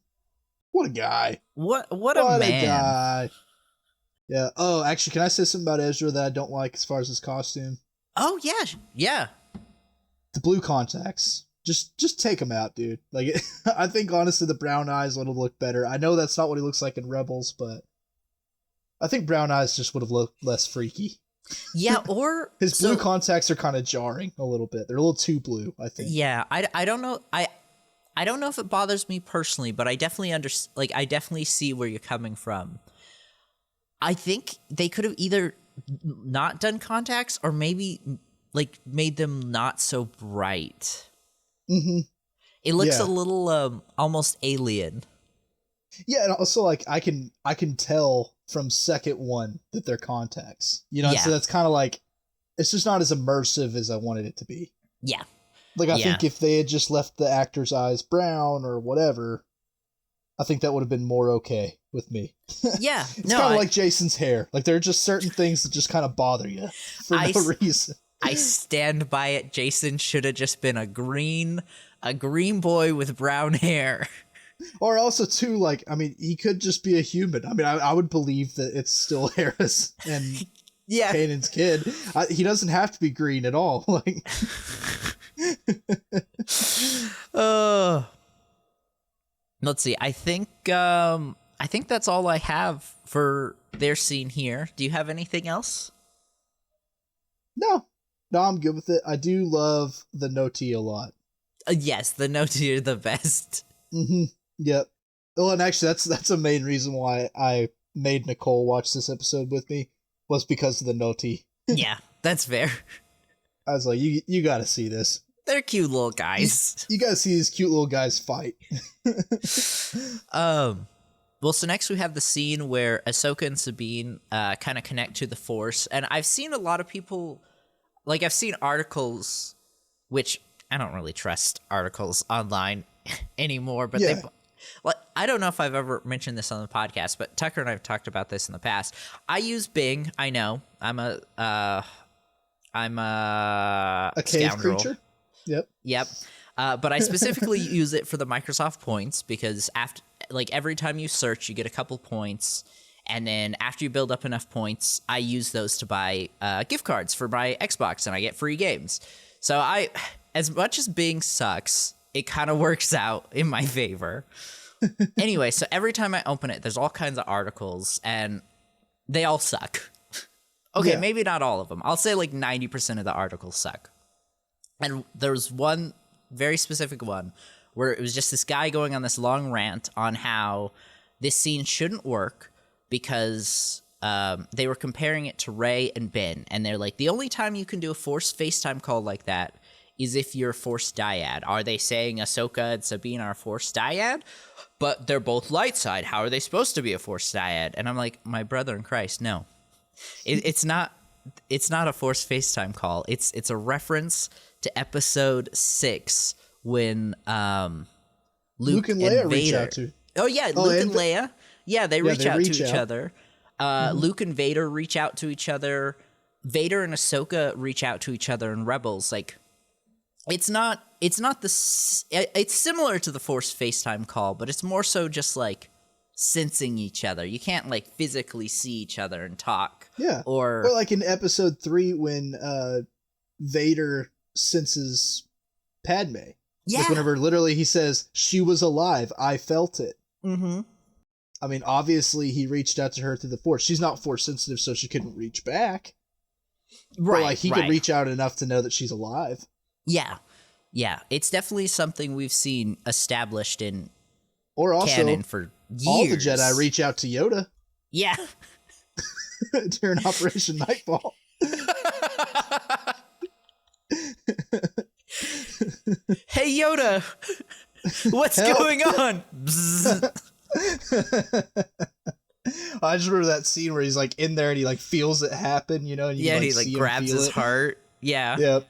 What a guy. What a man. A guy. Yeah. Oh, actually, can I say something about Ezra that I don't like as far as his costume? Oh, yeah. Yeah. The blue contacts. Just take them out, dude. Like, I think, honestly, the brown eyes would have looked better. I know that's not what he looks like in Rebels, but I think brown eyes just would have looked less freaky. Yeah, or His blue contacts are kind of jarring a little bit. They're a little too blue, I think. Yeah, I don't know. I don't know if it bothers me personally, but I definitely I definitely see where you're coming from. I think they could have either not done contacts or maybe like made them not so bright. Mm-hmm. It looks a little almost alien. Yeah, and also like I can tell from second one that they're contacts. You know, so that's kind of like it's just not as immersive as I wanted it to be. Yeah. Like I think if they had just left the actor's eyes brown or whatever, I think that would have been more okay with me. Yeah. It's kind of like Jason's hair. Like there are just certain things that just kind of bother you for no reason. I stand by it. Jason should have just been a green boy with brown hair. Or also too, like, I mean, he could just be a human. I mean, I would believe that it's still Harris and Kanan's kid. He doesn't have to be green at all. Like, let's see. I think that's all I have for their scene here. Do you have anything else? No, I'm good with it. I do love the Noti a lot. Yes, the Noti are the best. Mm-hmm. Yep. Well, and actually, that's a main reason why I made Nicole watch this episode with me was because of the Noti. Yeah, that's fair. I was like, you got to see this. They're cute little guys. You got to see these cute little guys fight. Well, so next we have the scene where Ahsoka and Sabine kind of connect to the Force, and I've seen a lot of people, like I've seen articles, which I don't really trust articles online anymore, but I don't know if I've ever mentioned this on the podcast, but Tucker and I have talked about this in the past. I use Bing. I know I'm a cave scoundrel. creature. Yep. But I specifically use it for the Microsoft points because every time you search, you get a couple points. And then after you build up enough points, I use those to buy gift cards for my Xbox and I get free games. So as much as Bing sucks, it kind of works out in my favor. Anyway, so every time I open it, there's all kinds of articles and they all suck. Okay, maybe not all of them. I'll say like 90% of the articles suck. And there was one very specific one where it was just this guy going on this long rant on how this scene shouldn't work because they were comparing it to Rey and Ben. And they're like, the only time you can do a forced FaceTime call like that is if you're a forced dyad. Are they saying Ahsoka and Sabine are a forced dyad? But they're both light side. How are they supposed to be a forced dyad? And I'm like, my brother in Christ, no. It's not a forced FaceTime call. It's a reference to episode 6 when Luke and Leia reach out to. Oh yeah, Luke and Leia. Yeah, they reach out to each other. Luke and Vader reach out to each other. Vader and Ahsoka reach out to each other in Rebels. Like, it's similar to the forced FaceTime call, but it's more so just like sensing each other. You can't like physically see each other and talk. Yeah. Or like in episode 3 when Vader senses Padme. Yeah. Like whenever literally he says, she was alive, I felt it. Mm-hmm. I mean, obviously he reached out to her through the Force. She's not Force sensitive, so she couldn't reach back. Right. But like he could reach out enough to know that she's alive. Yeah. Yeah. It's definitely something we've seen established in canon for years. All the Jedi reach out to Yoda. Yeah. During Operation Nightfall. Hey Yoda, what's going on? I just remember that scene where he's like in there and he like feels it happen, you know? And you and he like grabs his heart. Yeah. Yep.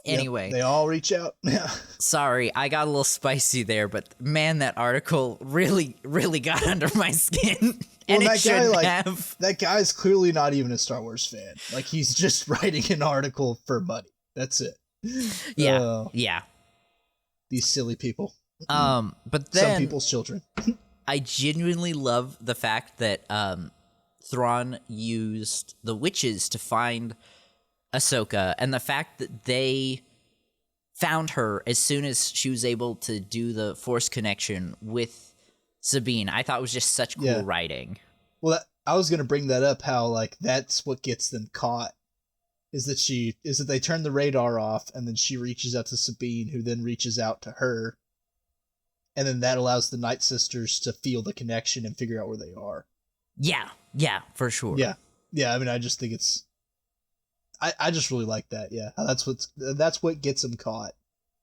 Anyway, they all reach out. Yeah. Sorry, I got a little spicy there, but man, that article really, really got under my skin. And well, it shouldn't have. That guy's clearly not even a Star Wars fan. Like he's just writing an article for money. That's it. Yeah. Yeah. These silly people. But then some people's children. I genuinely love the fact that Thrawn used the witches to find Ahsoka, and the fact that they found her as soon as she was able to do the Force connection with Sabine. I thought was just such cool writing. Well, I was gonna bring that up. How like that's what gets them caught. Is that they turn the radar off, and then she reaches out to Sabine, who then reaches out to her, and then that allows the Night Sisters to feel the connection and figure out where they are. Yeah, for sure. Yeah. I mean, I just think it's. I just really like that. Yeah, that's what gets them caught.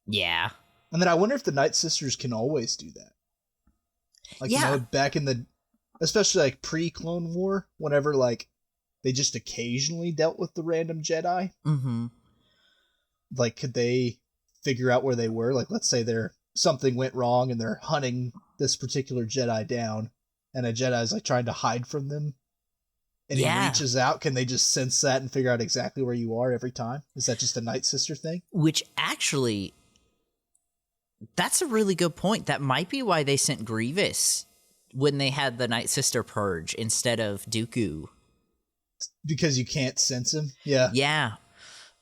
Yeah. And then I wonder if the Night Sisters can always do that. Like, yeah. Back in the, especially like pre-Clone War, whenever like they just occasionally dealt with the random Jedi. Mm-hmm. Like, could they figure out where they were? Like, let's say something went wrong and they're hunting this particular Jedi down, and a Jedi is like trying to hide from them, and he reaches out. Can they just sense that and figure out exactly where you are every time? Is that just a Night Sister thing? Which actually, that's a really good point. That might be why they sent Grievous when they had the Night Sister purge instead of Dooku. Because you can't sense him? Yeah.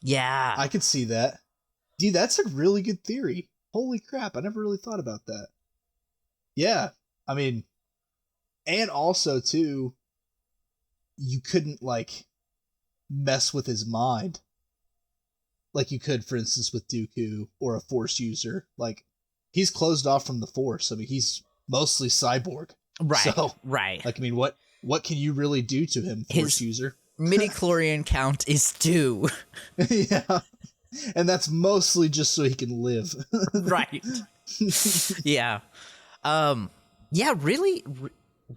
Yeah. I could see that. Dude, that's a really good theory. Holy crap, I never really thought about that. Yeah. I mean, and also, too, you couldn't, like, mess with his mind. Like you could, for instance, with Dooku or a Force user. Like, he's closed off from the Force. I mean, he's mostly cyborg. Right, so, right. Like, I mean, what can you really do to him, Force user? Midi-chlorian count is 2. Yeah. And that's mostly just so he can live. Right. Yeah. Yeah, really,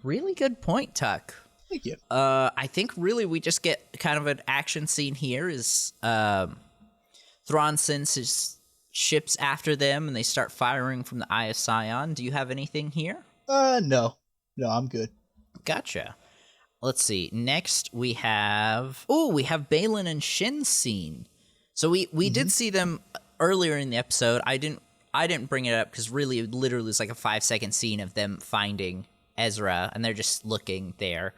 really good point, Tuck. Thank you. I think really we just get kind of an action scene here is Thrawn sends his ships after them and they start firing from the Eye of Sion. Do you have anything here? No, I'm good. Gotcha. Let's see. Next we have Balin and Shin's scene. So we did see them earlier in the episode. I didn't bring it up because really it literally is like a 5-second scene of them finding Ezra and they're just looking there.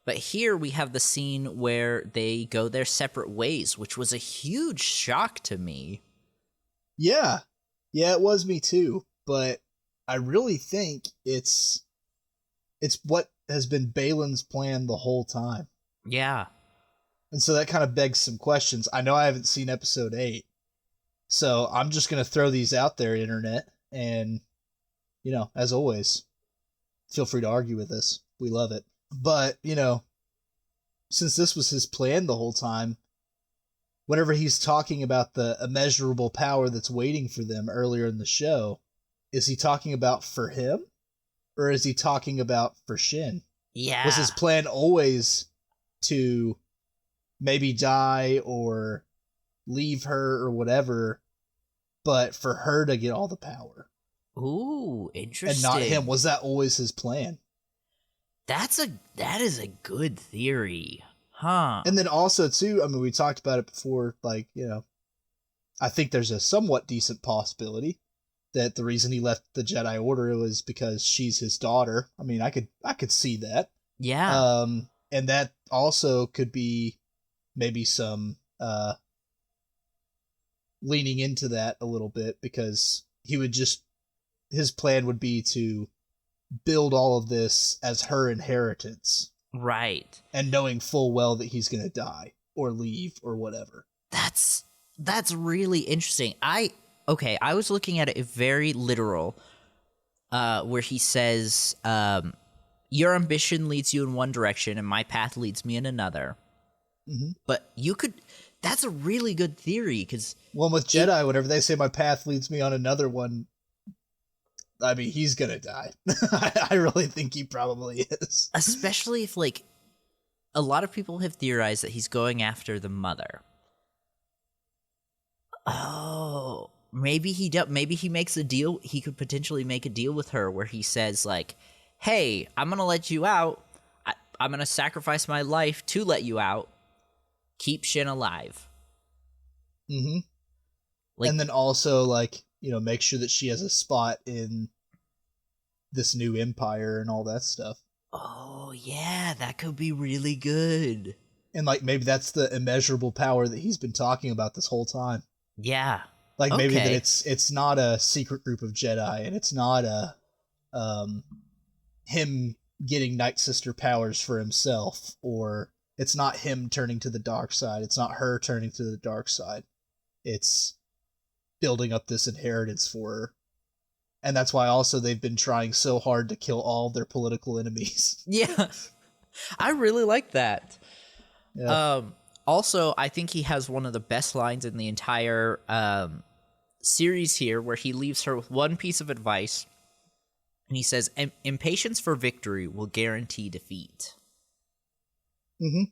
But here we have the scene where they go their separate ways, which was a huge shock to me. Yeah, it was me too. But I really think it's what has been Balin's plan the whole time. Yeah. And so that kind of begs some questions. I know I haven't seen episode 8, so I'm just going to throw these out there, internet. And, as always, feel free to argue with us. We love it. But, since this was his plan the whole time, whenever he's talking about the immeasurable power that's waiting for them earlier in the show, is he talking about for him? Or is he talking about for Shin? Yeah. Was his plan always to maybe die or leave her or whatever, but for her to get all the power? Ooh, interesting. And not him. Was that always his plan? That is a good theory. Huh. And then also, too, I mean, we talked about it before, like, I think there's a somewhat decent possibility that the reason he left the Jedi Order was because she's his daughter. I mean, I could see that. Yeah. And that also could be maybe some leaning into that a little bit, because his plan would be to build all of this as her inheritance. Right. And knowing full well that he's going to die or leave or whatever. That's really interesting. I was looking at it very literal, where he says, your ambition leads you in one direction and my path leads me in another. Mm-hmm. But that's a really good theory, because... Well, with Jedi, whenever they say my path leads me on another one, I mean, he's gonna die. I really think he probably is. Especially if, like, a lot of people have theorized that he's going after the mother. Oh, maybe he makes a deal. He could potentially make a deal with her where he says, like, hey, I'm going to let you out. I'm going to sacrifice my life to let you out. Keep Shin alive. Mm-hmm. Like, and then also, like, make sure that she has a spot in this new empire and all that stuff. Oh, yeah, that could be really good. And, like, maybe that's the immeasurable power that he's been talking about this whole time. Yeah. Like, maybe that it's not a secret group of Jedi, and it's not him getting Night Sister powers for himself, or it's not him turning to the dark side. It's not her turning to the dark side. It's building up this inheritance for her. And that's why also they've been trying so hard to kill all their political enemies. Yeah. I really like that. Yeah. Also, I think he has one of the best lines in the entire series here, where he leaves her with one piece of advice. And he says, impatience for victory will guarantee defeat. Mm-hmm.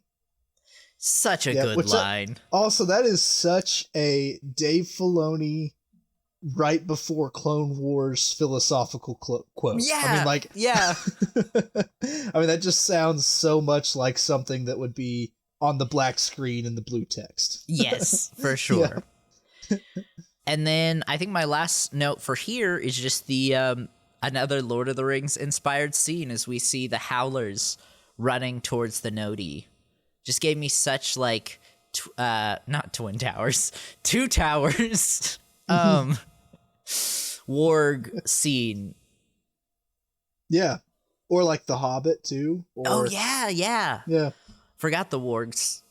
Such a good line. That is such a Dave Filoni right before Clone Wars philosophical quote. Yeah. I mean, like, yeah. I mean, that just sounds so much like something that would be on the black screen in the blue text. Yes, for sure. Yeah. And then I think my last note for here is just the another Lord of the Rings inspired scene as we see the Howlers running towards the Nodi. Just gave me such like not Twin Towers, Two Towers warg scene. Yeah. Or like The Hobbit too. Or, Yeah. Forgot the wargs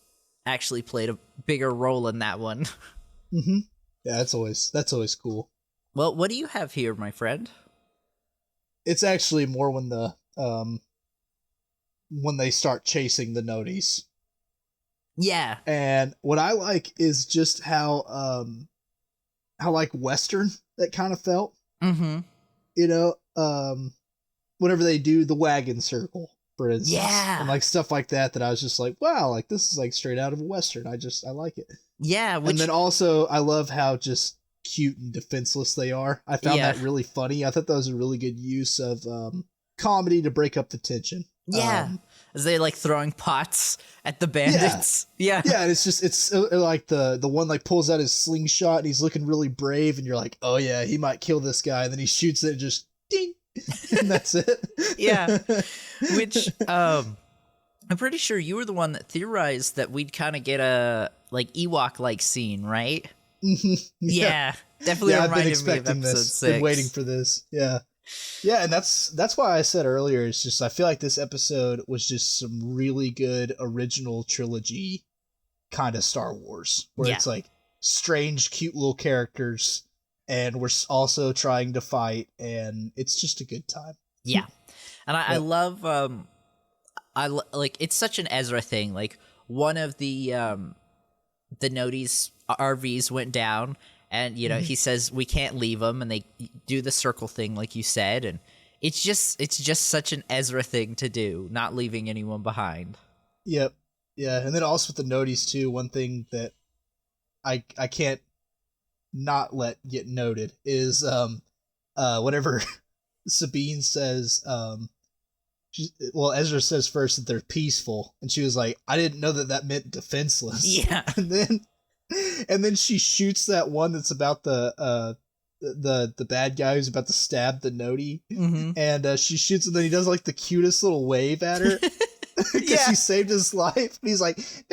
actually played a bigger role in that one. Mm-hmm. Yeah, that's always cool. Well, what do you have here, my friend? It's actually more when they start chasing the Nodis. Yeah. And what I like is just how like Western that kind of felt. Mm-hmm. You know, whenever they do the wagon circle, for instance. Yeah. And like stuff like that I was just like, wow, like this is like straight out of a Western. I like it. Yeah. And then also I love how just cute and defenseless they are. I found that really funny. I thought that was a really good use of comedy to break up the tension. Yeah. As they like throwing pots at the bandits. Yeah. Yeah, and it's like the one like pulls out his slingshot and he's looking really brave and you're like, oh yeah, he might kill this guy, and then he shoots it and just ding. And that's it. Yeah. Which I'm pretty sure you were the one that theorized that we'd kind of get a like Ewok like scene, right? Yeah. Definitely reminded me of episode 6. Been waiting for this. Yeah. Yeah, and that's why I said earlier, it's just I feel like this episode was just some really good original trilogy kind of Star Wars, where it's like strange, cute little characters, and we're also trying to fight, and it's just a good time. Yeah. And I love like it's such an Ezra thing. Like one of the Nodi's RVs went down, and you know he says we can't leave them, and they do the circle thing like you said, and it's just such an Ezra thing to do, not leaving anyone behind. Yep. Yeah, and then also with the Nodis too, one thing that I can't not let get noted is whenever Sabine says Ezra says first that they're peaceful, and she was like, I didn't know that meant defenseless. Yeah. And then she shoots that one that's about the bad guy who's about to stab the Nodi, and she shoots him, and then he does like the cutest little wave at her because she saved his life, and he's like it's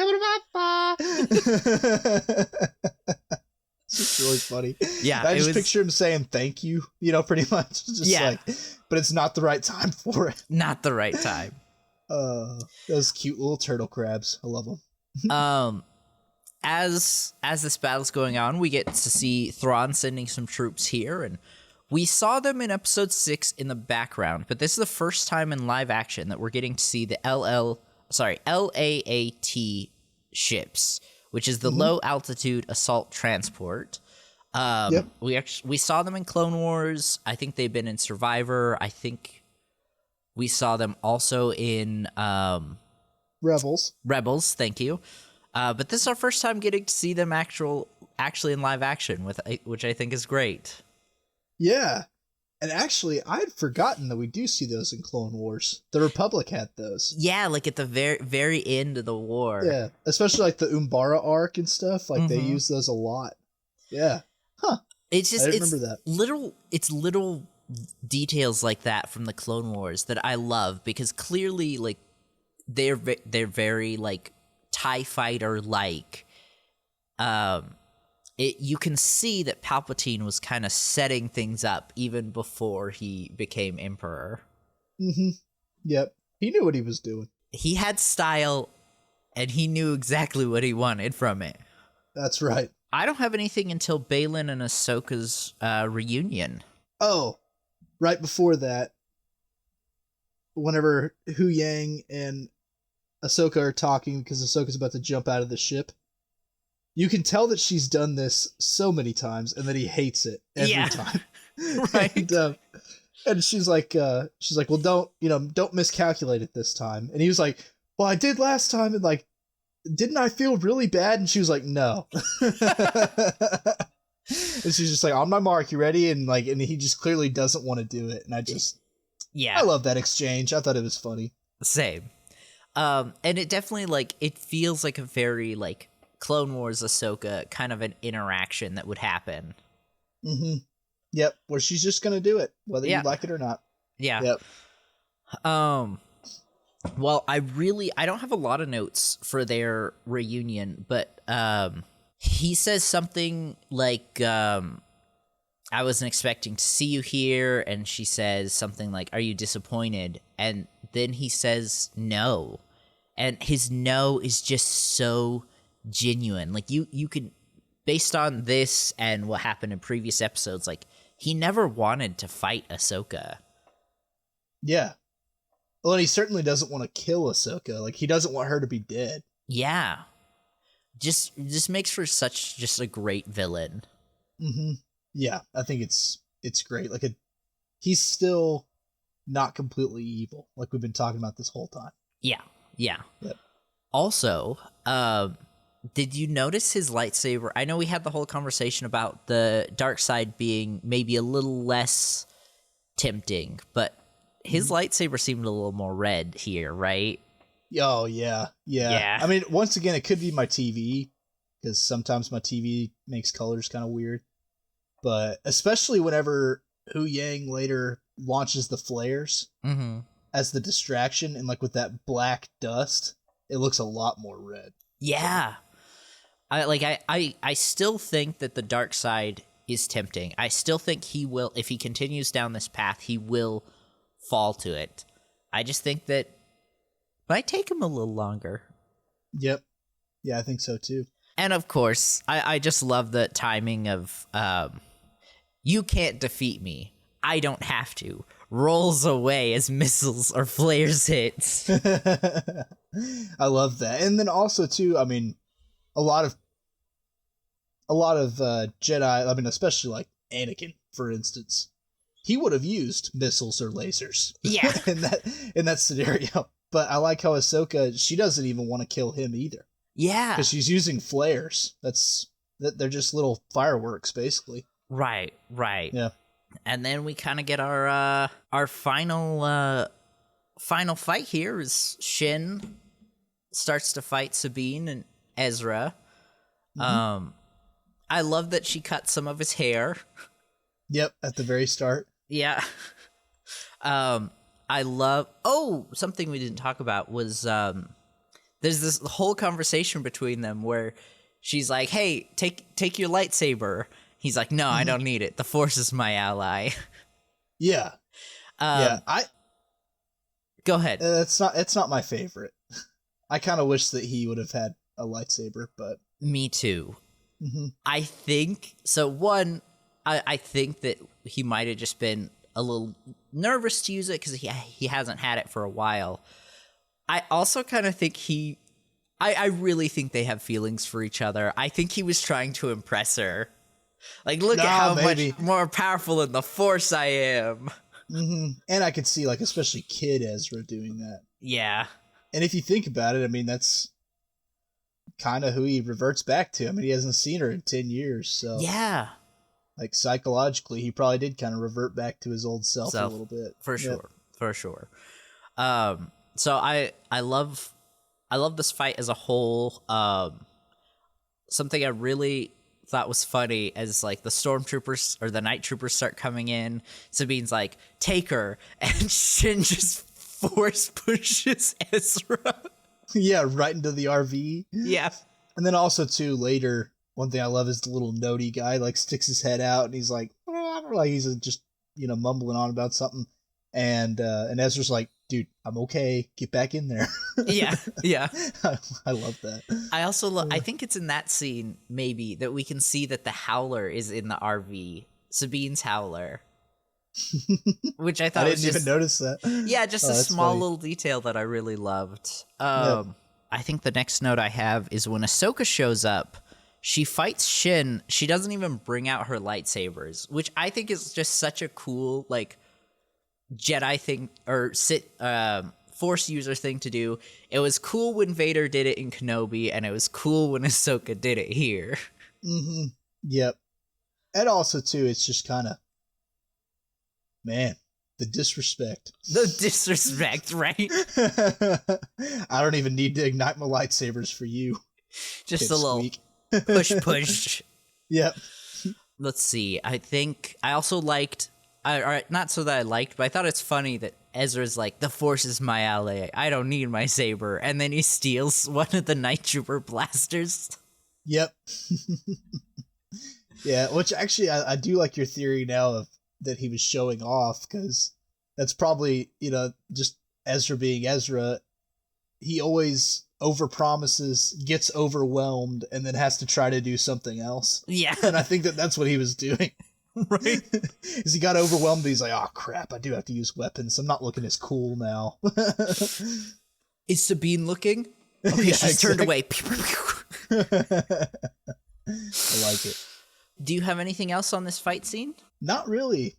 just really funny. Yeah, I just picture him saying thank you, pretty much. Just like, but it's not the right time for it. Not the right time. Those cute little turtle crabs. I love them. As this battle's going on, we get to see Thrawn sending some troops here, and we saw them in episode 6 in the background, but this is the first time in live action that we're getting to see the LAAT ships, which is the low altitude assault transport. We saw them in Clone Wars. I think they've been in Survivor. I think we saw them also in Rebels. Thank you. But this is our first time getting to see them actually in live action, which I think is great. Yeah. And actually, I had forgotten that we do see those in Clone Wars. The Republic had those. Yeah, like at the very, very end of the war. Yeah, especially like the Umbara arc and stuff. Like they use those a lot. Yeah. Huh. It's just I didn't remember that. It's little details like that from the Clone Wars that I love, because clearly like they're very like TIE fighter like. You can see that Palpatine was kind of setting things up even before he became Emperor. Yep. He knew what he was doing. He had style, and he knew exactly what he wanted from it. That's right. I don't have anything until Balin and Ahsoka's reunion. Oh, right before that, whenever Hu Yang and Ahsoka are talking because Ahsoka's about to jump out of the ship, you can tell that she's done this so many times and that he hates it every time. Right. And she's like, well, don't miscalculate it this time. And he was like, well, I did last time, and like, didn't I feel really bad? And she was like, no. And she's just like, on my mark, you ready? And like, and he just clearly doesn't want to do it. And I love that exchange. I thought it was funny. Same. And it definitely, like, it feels like a very, like, Clone Wars Ahsoka kind of an interaction that would happen. Mm-hmm. Yep, where she's just gonna do it, whether you like it or not. Yeah. Yep. Well, I don't have a lot of notes for their reunion, but he says something like, I wasn't expecting to see you here, and she says something like, are you disappointed? And then he says no. And his no is just so genuine. Like, you could, based on this and what happened in previous episodes, like, he never wanted to fight Ahsoka. Yeah. Well, and he certainly doesn't want to kill Ahsoka. Like, he doesn't want her to be dead. Yeah. Just makes for such just a great villain. Mm-hmm. Yeah, I think it's great. Like, he's still not completely evil, like we've been talking about this whole time. Yeah. Yep. Also, did you notice his lightsaber? I know we had the whole conversation about the dark side being maybe a little less tempting, but his lightsaber seemed a little more red here, right? Oh, yeah. I mean, once again, it could be my TV, because sometimes my TV makes colors kind of weird. But especially whenever Hu Yang later launches the flares as the distraction, and like with that black dust, it looks a lot more red. Yeah. I still think that the dark side is tempting. I still think he will, if he continues down this path, he will fall to it. I just think that it might take him a little longer. Yep. Yeah, I think so too. And of course, I just love the timing of, you can't defeat me. I don't have to. Rolls away as missiles or flares hits. I love that. And then also too, I mean, a lot of Jedi, I mean, especially like Anakin, for instance, he would have used missiles or lasers. Yeah. in that scenario. But I like how Ahsoka, she doesn't even want to kill him either. Yeah. Because she's using flares. They're just little fireworks, basically. Right. Yeah. And then we kind of get our final fight here is Shin starts to fight Sabine and Ezra. I love that she cut some of his hair. Yep, at the very start. Yeah. I love... Oh, something we didn't talk about was... there's this whole conversation between them where she's like, hey, take your lightsaber. He's like, no, I don't need it. The Force is my ally. Yeah. Go ahead. It's not my favorite. I kind of wish that he would have had a lightsaber, but... Me too. I think... So, one, I think that he might have just been a little nervous to use it because he hasn't had it for a while. I also kind of think I really think they have feelings for each other. I think he was trying to impress her. Like, look at how much more powerful in the Force I am. And I could see, like, especially Kid Ezra doing that. Yeah. And if you think about it, I mean, that's kind of who he reverts back to. I mean, he hasn't seen her in 10 years, so... Yeah. Like, psychologically, he probably did kind of revert back to his old self a little bit. For sure. So I love this fight as a whole. Something I really thought was funny as like the stormtroopers or the night troopers start coming in. Sabine's like, take her, and Shin just force pushes Ezra. Yeah, right into the RV. Yeah. And then also too later, one thing I love is the little notey guy like sticks his head out and he's like he's just mumbling on about something, and Ezra's like, dude, I'm okay. Get back in there. Yeah, yeah. I love that. I also I think it's in that scene maybe that we can see that the Howler is in the RV, Sabine's Howler, which I thought I was didn't just, even notice that. yeah, just a that's small funny. little detail that I really loved. Yep. I think the next note I have is when Ahsoka shows up, she fights Shin. She doesn't even bring out her lightsabers, which I think is just such a cool, like, Jedi thing, or Force user thing to do. It was cool when Vader did it in Kenobi, and it was cool when Ahsoka did it here. Mm-hmm. Yep. And also, too, it's just kind of, man, the disrespect. The disrespect, right? I don't even need to ignite my lightsabers for you. Just a little Pipsqueak. push. Yep. Let's see. I think I also liked, not so that I liked, but I thought it's funny that Ezra's like, the Force is my ally. I don't need my saber. And then he steals one of the Night Trooper blasters. Yep. Yeah, which actually I do like your theory now of that he was showing off, because that's probably, just Ezra being Ezra. He always overpromises, gets overwhelmed, and then has to try to do something else. Yeah. And I think that's what he was doing. Right. Is he got overwhelmed, but he's like, oh crap, I do have to use weapons. I'm not looking as cool now. Is Sabine looking? Okay, Yeah, she's turned away. I like it. Do you have anything else on this fight scene? Not really.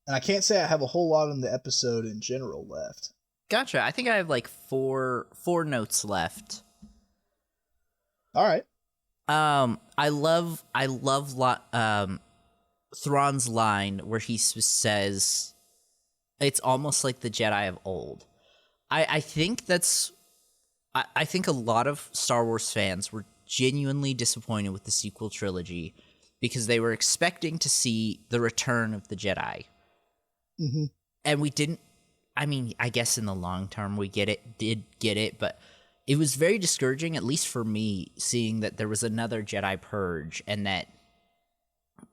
And I can't say I have a whole lot on the episode in general left. Gotcha. I think I have like four notes left. All right. I love Thrawn's line where he says, "It's almost like the Jedi of old." I think that's. I think a lot of Star Wars fans were genuinely disappointed with the sequel trilogy because they were expecting to see the return of the Jedi. Mm-hmm. And we didn't. I mean, I guess in the long term we did get it, but it was very discouraging, at least for me, seeing that there was another Jedi purge and that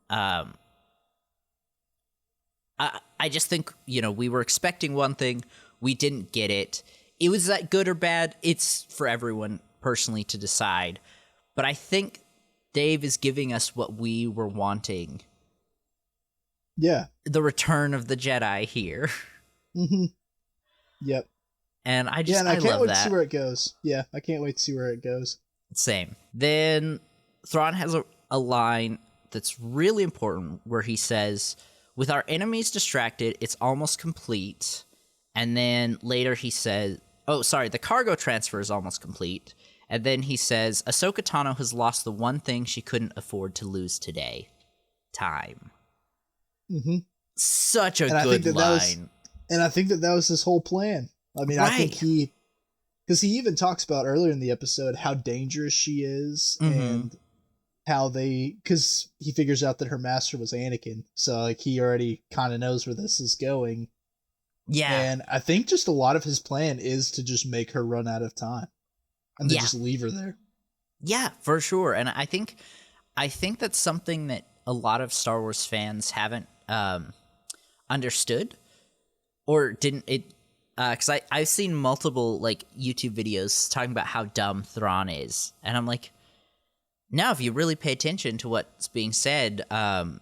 I just think, we were expecting one thing, we didn't get it. It was that good or bad? It's for everyone personally to decide. But I think Dave is giving us what we were wanting. Yeah. The return of the Jedi here. Mm-hmm. Yep. And I and I can't love wait that. to see where it goes. Yeah, I can't wait to see where it goes. Same. Then Thrawn has a line that's really important where he says, "With our enemies distracted, it's almost complete." And then later he says, the cargo transfer is almost complete. And then he says, "Ahsoka Tano has lost the one thing she couldn't afford to lose today. Time." Mm-hmm. Such a And good line. And I think that was his whole plan. I mean, Right. I think because he even talks about earlier in the episode how dangerous she is, Mm-hmm. and how because he figures out that her master was Anakin, so like he already kind of knows where this is going. Yeah. And I think just a lot of his plan is to just make her run out of time, and then Yeah. just leave her there. Yeah, for sure. And I think that's something that a lot of Star Wars fans haven't understood, or didn't it, because I've seen multiple like YouTube videos talking about how dumb Thrawn is, and I'm like, now if you really pay attention to what's being said, in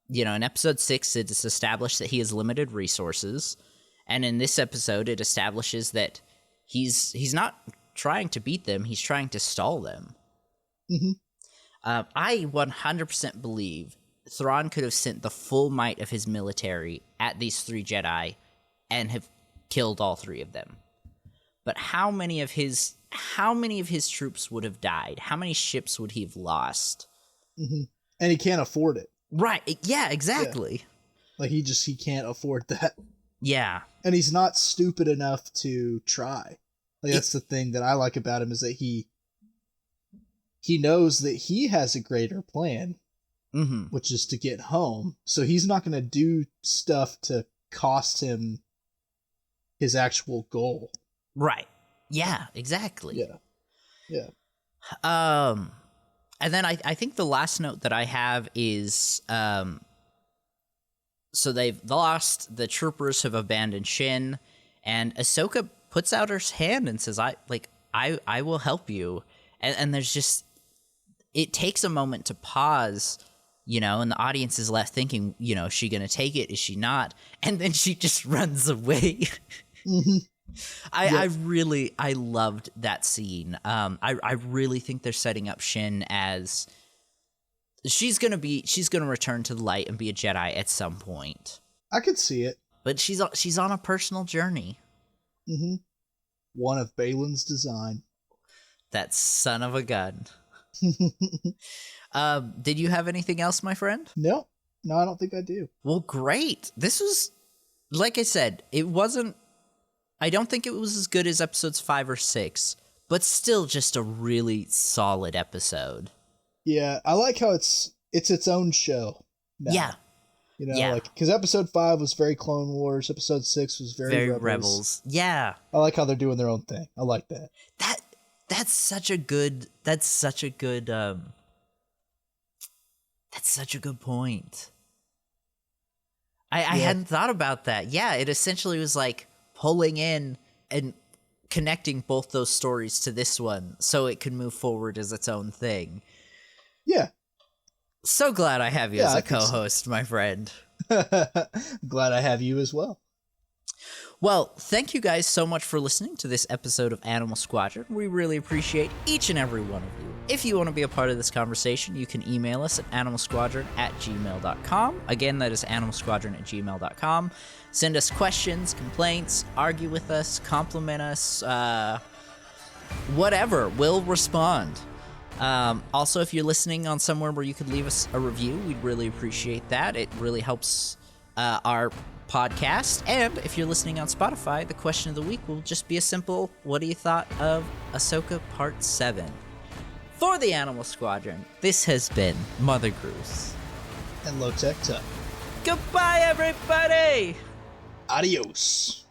episode 6 it's established that he has limited resources, and in this episode it establishes that he's not trying to beat them, he's trying to stall them. Mm-hmm. I 100% believe Thrawn could have sent the full might of his military at these 3 Jedi and have killed all 3 of them. But how many of his troops would have died? How many ships would he have lost? Mm-hmm. And he can't afford it. Right. Yeah, exactly. Yeah. Like he can't afford that. Yeah. And he's not stupid enough to try. Like that's the thing that I like about him, is that he knows that he has a greater plan, Mm-hmm. which is to get home. So he's not going to do stuff to cost him his actual goal. Right. Yeah, exactly. Yeah. And then I think the last note that I have is, so they've lost, the troopers have abandoned Shin, And Ahsoka puts out her hand and says, I will help you. And there's just, it takes a moment to pause, you know, and the audience is left thinking, you know, is she going to take it? Is she not? And then she just runs away. Mm-hmm. I loved that scene. I really think they're setting up Shin as she's going to return to the light and be a Jedi at some point. I could see it. But she's on a personal journey. Mm-hmm. One of Balin's design. That son of a gun. Did you have anything else, my friend? No, I don't think I do. Well, great. This was, like I said, I don't think it was as good as episodes 5 or 6, but still just a really solid episode. Yeah, I like how it's its own show now. Yeah. You know, like, because episode 5 was very Clone Wars, episode 6 was very Rebels. Yeah. I like how they're doing their own thing. I like that. That's such a good point. I hadn't thought about that. Yeah, it essentially was like pulling in and connecting both those stories to this one so it could move forward as its own thing. Yeah. So glad I have you as a co-host, my friend. Glad I have you as well. Well, thank you guys so much for listening to this episode of Animal Squadron. We really appreciate each and every one of you. If you want to be a part of this conversation, you can email us at animalsquadron@gmail.com. Again, that is animalsquadron@gmail.com. Send us questions, complaints, argue with us, compliment us, whatever. We'll respond. Also, if you're listening on somewhere where you could leave us a review, we'd really appreciate that. It really helps our podcast. And if you're listening on Spotify, the question of the week will just be a simple, what do you thought of Ahsoka Part 7? For the Animal Squadron, this has been Mother Goose. And Lowtech Tuck. Goodbye, everybody! Adios.